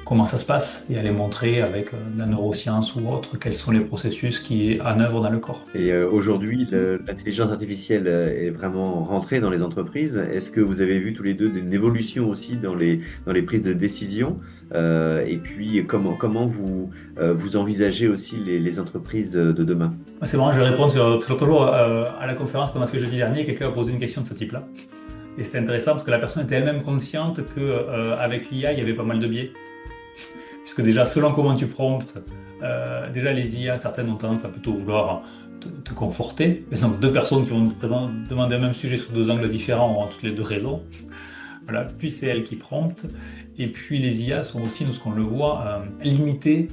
comment ça se passe et aller montrer avec la neuroscience ou autre quels sont les processus qui sont en œuvre dans le corps. Et aujourd'hui, l'intelligence artificielle est vraiment rentrée dans les entreprises. Est-ce que vous avez vu tous les deux une évolution aussi dans les prises de décision? Et puis, comment vous envisagez aussi les entreprises de demain? C'est marrant, je vais répondre sur toujours à la conférence qu'on a fait jeudi dernier, quelqu'un a posé une question de ce type-là. Et c'était intéressant parce que la personne était elle-même consciente qu'avec l'IA, il y avait pas mal de biais. Puisque déjà, selon comment tu promptes, déjà les IA, certaines ont tendance à plutôt vouloir te conforter. Par exemple, deux personnes qui vont demander un même sujet sous deux angles différents auront toutes les deux raison. Voilà. Puis c'est elle qui prompte. Et puis les IA sont aussi, nous, ce qu'on le voit, limitées.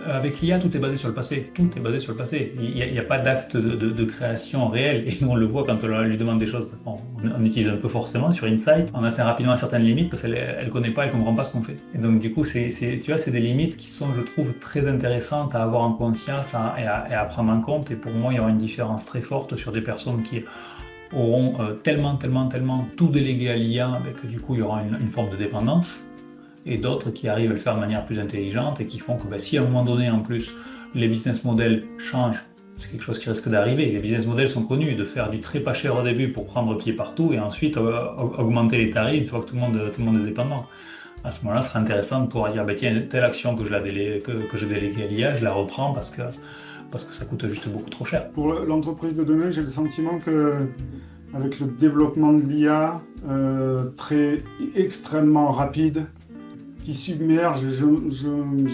Avec l'IA, tout est basé sur le passé. Tout est basé sur le passé. Il n'y a pas d'acte de création réel. Et nous, on le voit quand on lui demande des choses. On utilise un peu forcément sur Insight. On atteint rapidement certaines limites parce qu'elle ne connaît pas, elle ne comprend pas ce qu'on fait. Et donc, du coup, tu vois, c'est des limites qui sont, je trouve, très intéressantes à avoir en conscience et à prendre en compte. Et pour moi, il y aura une différence très forte sur des personnes qui auront tellement tout délégué à l'IA que du coup, il y aura une forme de dépendance et d'autres qui arrivent à le faire de manière plus intelligente et qui font que si à un moment donné, en plus, les business models changent, c'est quelque chose qui risque d'arriver. Les business models sont connus de faire du très pas cher au début pour prendre pied partout et ensuite augmenter les tarifs une fois que tout le monde est dépendant. À ce moment-là, ce sera intéressant de pouvoir dire, tiens, telle action que je déléguais à l'IA, je la reprends parce que ça coûte juste beaucoup trop cher. Pour l'entreprise de demain, j'ai le sentiment que avec le développement de l'IA très extrêmement rapide, qui submerge, j'ai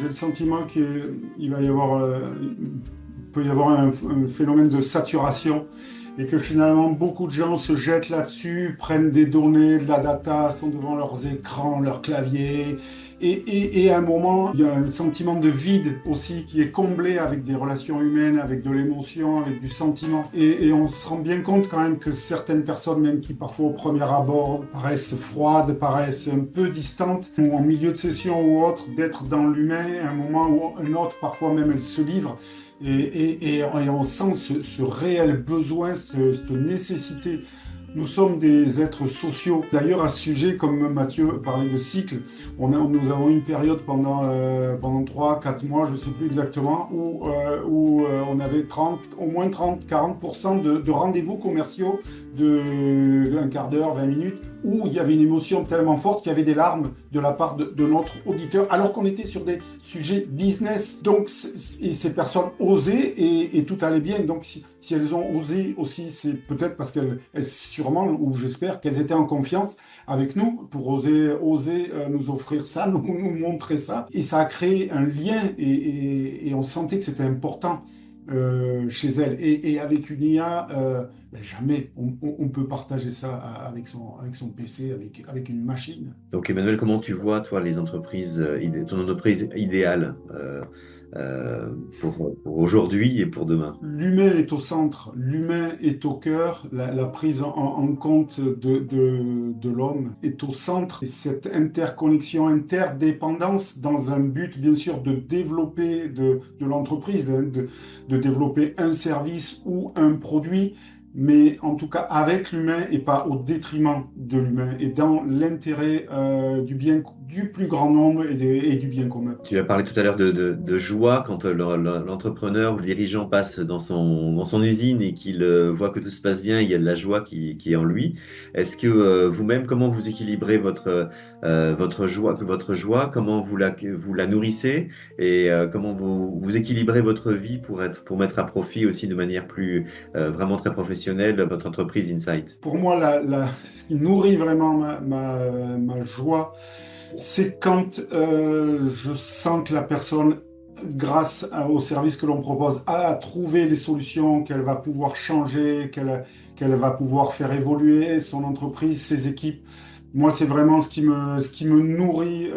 le sentiment qu'il va y avoir, peut y avoir un phénomène de saturation et que finalement beaucoup de gens se jettent là-dessus, prennent des données, de la data, sont devant leurs écrans, leurs claviers. Et à un moment, il y a un sentiment de vide aussi qui est comblé avec des relations humaines, avec de l'émotion, avec du sentiment. Et on se rend bien compte quand même que certaines personnes, même qui parfois au premier abord paraissent froides, paraissent un peu distantes, ou en milieu de session ou autre, d'être dans l'humain, à un moment ou un autre, parfois même elles se livrent. Et on sent ce réel besoin, cette nécessité. Nous sommes des êtres sociaux. D'ailleurs, à ce sujet, comme Mathieu parlait de cycle, nous avons une période pendant 3, 4 mois, je ne sais plus exactement, où on avait au moins 30, 40% de rendez-vous commerciaux d'un quart d'heure, 20 minutes, où il y avait une émotion tellement forte qu'il y avait des larmes de la part de notre auditeur, alors qu'on était sur des sujets business. Donc, et ces personnes osaient et tout allait bien. Donc, si elles ont osé aussi, c'est peut-être parce qu'elles, sûrement, ou j'espère, qu'elles étaient en confiance avec nous pour oser nous offrir ça, nous montrer ça. Et ça a créé un lien et on sentait que c'était important. Chez elles. Et avec une IA, jamais on peut partager ça avec son PC, avec une machine. Donc, Emmanuel, comment tu vois, toi, les entreprises, ton entreprise idéale pour aujourd'hui et pour demain? L'humain est au centre, l'humain est au cœur, la prise en compte de l'homme est au centre. Et cette interconnexion, interdépendance dans un but, bien sûr, de développer de l'entreprise, de développer un service ou un produit, mais en tout cas avec l'humain et pas au détriment de l'humain et dans l'intérêt du bien du plus grand nombre et du bien commun. Tu as parlé tout à l'heure de joie quand l'entrepreneur ou le dirigeant passe dans son usine et qu'il voit que tout se passe bien, il y a de la joie qui est en lui. Est-ce que vous-même, comment vous équilibrez votre joie, comment vous la nourrissez et comment vous équilibrez votre vie pour mettre à profit aussi de manière plus vraiment très professionnelle votre entreprise Insight? Pour moi, ce qui nourrit vraiment ma joie, c'est quand je sens que la personne, au service que l'on propose, a trouvé les solutions, qu'elle va pouvoir changer, qu'elle va pouvoir faire évoluer son entreprise, ses équipes. Moi, c'est vraiment ce qui me nourrit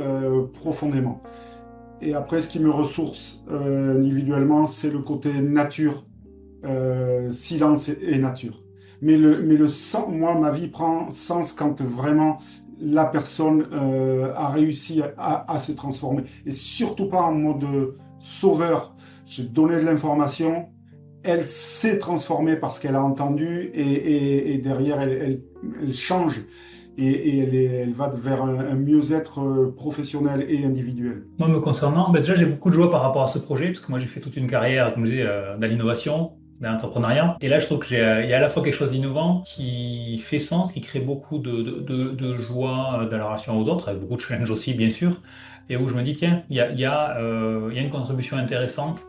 profondément. Et après, ce qui me ressource individuellement, c'est le côté nature, silence et nature. Mais moi, ma vie prend sens quand vraiment la personne a réussi à se transformer. Et surtout pas en mode sauveur. J'ai donné de l'information, elle s'est transformée parce qu'elle a entendu et derrière, elle change et elle va vers un mieux-être professionnel et individuel. Moi, me concernant, ben déjà, j'ai beaucoup de joie par rapport à ce projet, parce que moi, j'ai fait toute une carrière, comme je disais, dans l'innovation, dans l'entrepreneuriat. Et là, je trouve il y a à la fois quelque chose d'innovant qui fait sens, qui crée beaucoup de joie dans la relation aux autres, avec beaucoup de challenges aussi, bien sûr, et où je me dis, tiens, il y a une contribution intéressante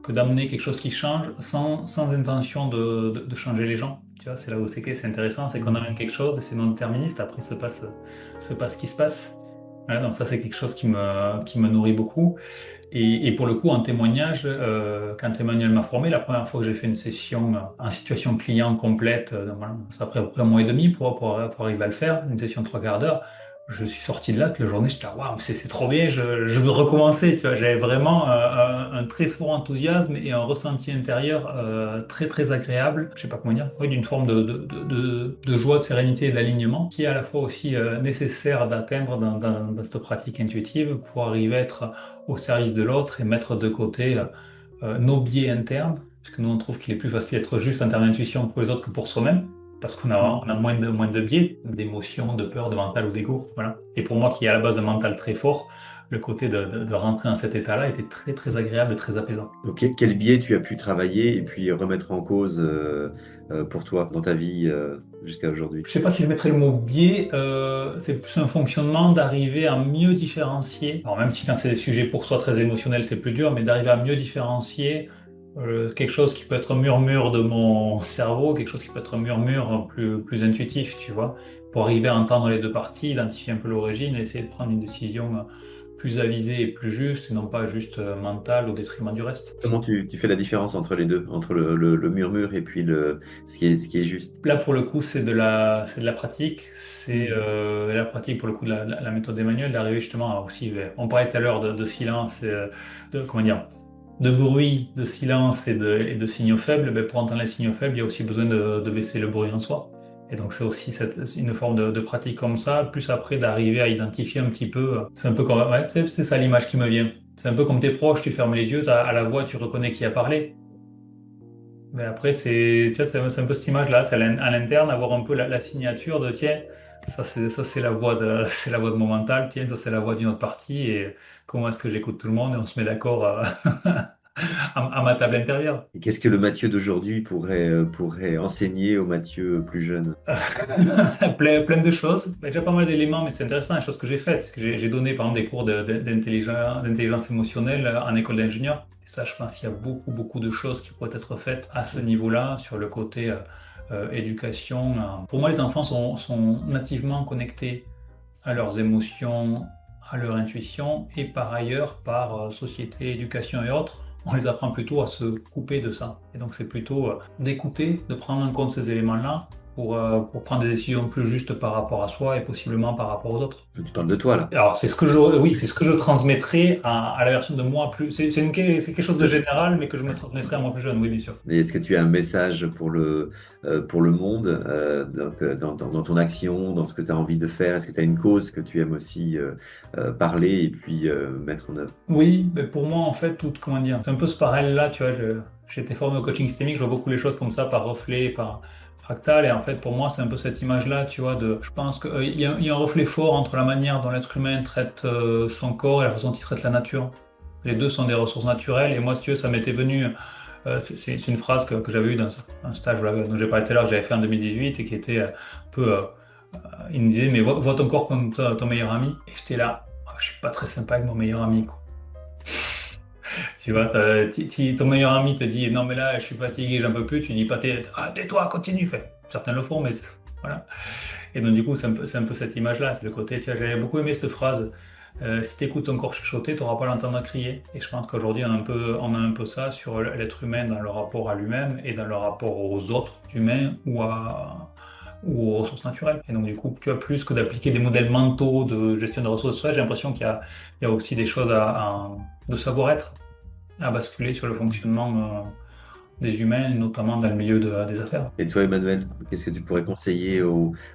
que d'amener quelque chose qui change sans intention de changer les gens. Tu vois, c'est là où c'est intéressant, c'est qu'on amène quelque chose et c'est non déterministe. Après, se passe ce qui se passe. Ouais, donc ça, c'est quelque chose qui me nourrit beaucoup. Et pour le coup, en témoignage, quand Emmanuel m'a formé, la première fois que j'ai fait une session en situation client complète, voilà, ça a pris à peu près un mois et demi pour arriver à le faire, une session de 3 quarts d'heure. Je suis sorti de là, que la journée, j'étais là, waouh, c'est trop bien, je veux recommencer, tu vois. J'avais vraiment un très fort enthousiasme et un ressenti intérieur très très agréable, je sais pas comment dire, oui, d'une forme de joie, de sérénité et d'alignement qui est à la fois aussi nécessaire d'atteindre dans cette pratique intuitive pour arriver à être au service de l'autre et mettre de côté nos biais internes, parce que nous on trouve qu'il est plus facile d'être juste en termes d'intuition pour les autres que pour soi-même, parce on a moins de biais, d'émotions, de peur, de mental ou d'ego. Voilà. Et pour moi qui ai à la base un mental très fort, le côté de rentrer dans cet état-là était très très agréable et très apaisant. Donc, quel biais tu as pu travailler et puis remettre en cause pour toi dans ta vie jusqu'à aujourd'hui? Je sais pas si je mettrais le mot biais, c'est plus un fonctionnement d'arriver à mieux différencier. Alors même si quand c'est des sujets pour soi très émotionnels, c'est plus dur, mais d'arriver à mieux différencier quelque chose qui peut être un murmure de mon cerveau, quelque chose qui peut être un murmure plus intuitif, tu vois, pour arriver à entendre les deux parties, identifier un peu l'origine et essayer de prendre une décision plus avisée et plus juste, et non pas juste mentale au détriment du reste. Comment tu fais la différence entre les deux, entre le murmure et puis ce qui est juste? Là, pour le coup, c'est de la pratique. C'est la pratique, pour le coup, de la méthode d'Emmanuel, d'arriver justement à aussi. On parlait tout à l'heure de silence, comment dire, de bruit, de silence et de signaux faibles. Ben, pour entendre les signaux faibles, il y a aussi besoin de baisser le bruit en soi. Et donc, c'est aussi une forme de pratique comme ça. Plus après, d'arriver à identifier un petit peu. C'est un peu comme. Ouais, c'est ça l'image qui me vient. C'est un peu comme tes proches, tu fermes les yeux, à la voix, tu reconnais qui a parlé. Mais après, tu vois, c'est un peu cette image-là, c'est à l'interne, avoir un peu la signature de, tiens, ça c'est la voix c'est la voix de mon mental, tiens, ça c'est la voix d'une autre partie, et comment est-ce que j'écoute tout le monde, et on se met d'accord à ma table intérieure. Et qu'est-ce que le Mathieu d'aujourd'hui pourrait enseigner au Mathieu plus jeune? Plein de choses. Il y a déjà pas mal d'éléments, mais c'est intéressant, les choses que j'ai faites. Que j'ai donné, par exemple, des cours d'intelligence émotionnelle en école d'ingénieur. Et ça, je pense qu'il y a beaucoup de choses qui pourraient être faites à ce niveau-là, sur le côté éducation. Pour moi, les enfants sont nativement connectés à leurs émotions, à leur intuition, et par ailleurs, par société, éducation et autres, on les apprend plutôt à se couper de ça. Et donc c'est plutôt d'écouter, de prendre en compte ces éléments-là pour prendre des décisions plus justes par rapport à soi et possiblement par rapport aux autres. Tu parles de toi là. Alors oui, c'est ce que je transmettrais à la version de moi plus. C'est quelque chose de général, mais que je me transmettrais à moi plus jeune, oui, bien sûr. Et est-ce que tu as un message pour le monde donc, dans ton action, dans ce que tu as envie de faire? Est-ce que tu as une cause que tu aimes aussi parler et puis mettre en œuvre? Oui, mais pour moi, en fait, comment dire, c'est un peu ce parallèle-là, tu vois, j'ai été formé au coaching systémique, je vois beaucoup les choses comme ça, par reflet, par fractal, et en fait, pour moi, c'est un peu cette image-là, tu vois, je pense qu'il y a un reflet fort entre la manière dont l'être humain traite son corps et la façon dont il traite la nature. Les deux sont des ressources naturelles, et moi, si tu veux, ça m'était venu, c'est une phrase que j'avais eue dans un stage voilà, dont j'ai parlé tout à l'heure, que j'avais fait en 2018, et qui était un peu, il me disait, mais vois ton corps comme ton meilleur ami, et j'étais là, oh, je suis pas très sympa avec mon meilleur ami, quoi. Tu vois, ton meilleur ami te dit non mais là je suis fatigué, j'en peux plus, tu dis pas tais-toi, continue, fait. Certains le font, mais voilà. Et donc du coup c'est un peu cette image-là, c'est le côté, tu vois, j'avais beaucoup aimé cette phrase. Si t'écoutes ton corps chuchoter, t'auras pas l'entendre crier. Et je pense qu'aujourd'hui on a un peu ça sur l'être humain dans le rapport à lui-même et dans le rapport aux autres humains ou aux ressources naturelles. Et donc du coup, tu as plus que d'appliquer des modèles mentaux de gestion de ressources, j'ai l'impression il y a aussi des choses de savoir-être à basculer sur le fonctionnement des humains, notamment dans le milieu des affaires. Et toi, Emmanuel, qu'est-ce que tu pourrais conseiller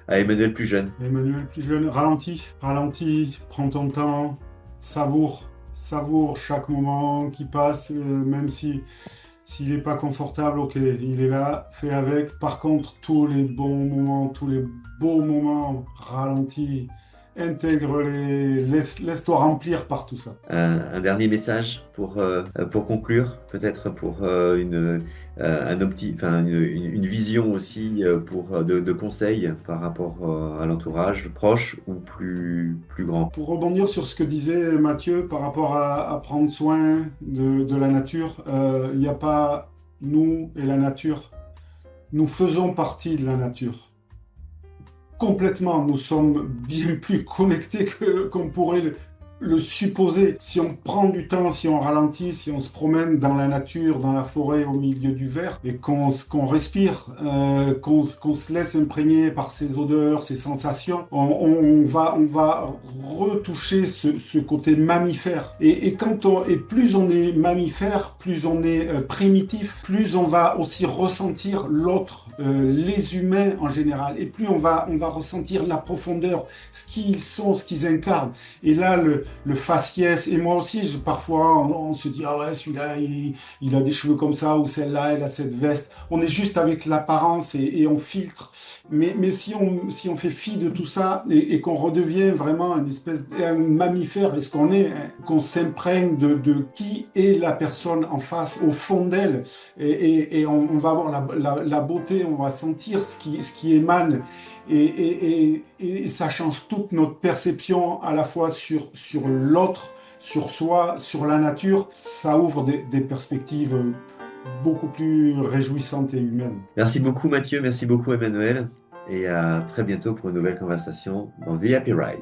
à Emmanuel plus jeune? Emmanuel, plus jeune, ralentis, ralentis, prends ton temps, savoure, savoure chaque moment qui passe, même si s'il n'est pas confortable, ok, il est là, fais avec. Par contre, tous les bons moments, tous les beaux moments, ralentis, intègre-les, laisse-toi remplir par tout ça. Un dernier message pour conclure, peut-être pour enfin, une vision aussi de conseils par rapport à l'entourage proche ou plus grand. Pour rebondir sur ce que disait Mathieu par rapport à prendre soin de la nature, il n'y a pas nous et la nature. Nous faisons partie de la nature. Complètement, nous sommes bien plus connectés qu'on pourrait le supposer. Si on prend du temps, si on ralentit, si on se promène dans la nature, dans la forêt, au milieu du vert, et qu'on respire, qu'on se laisse imprégner par ces odeurs, ces sensations, on va retoucher ce côté mammifère. Et plus on est mammifère, plus on est primitif, plus on va aussi ressentir l'autre, les humains en général, et plus on va ressentir la profondeur, ce qu'ils sont, ce qu'ils incarnent. Et là, le faciès, et moi aussi, parfois, on se dit, ah ouais, celui-là, il a des cheveux comme ça, ou celle-là, elle a cette veste. On est juste avec l'apparence et on filtre. Mais si on fait fi de tout ça et qu'on redevient vraiment un mammifère, est-ce qu'on est, hein, qu'on s'imprègne de qui est la personne en face, au fond d'elle, et on va avoir la beauté, on va sentir ce qui émane. Et ça change toute notre perception à la fois sur l'autre, sur soi, sur la nature. Ça ouvre des perspectives beaucoup plus réjouissantes et humaines. Merci beaucoup Mathieu, merci beaucoup Emmanuel, et à très bientôt pour une nouvelle conversation dans The Happy Ride.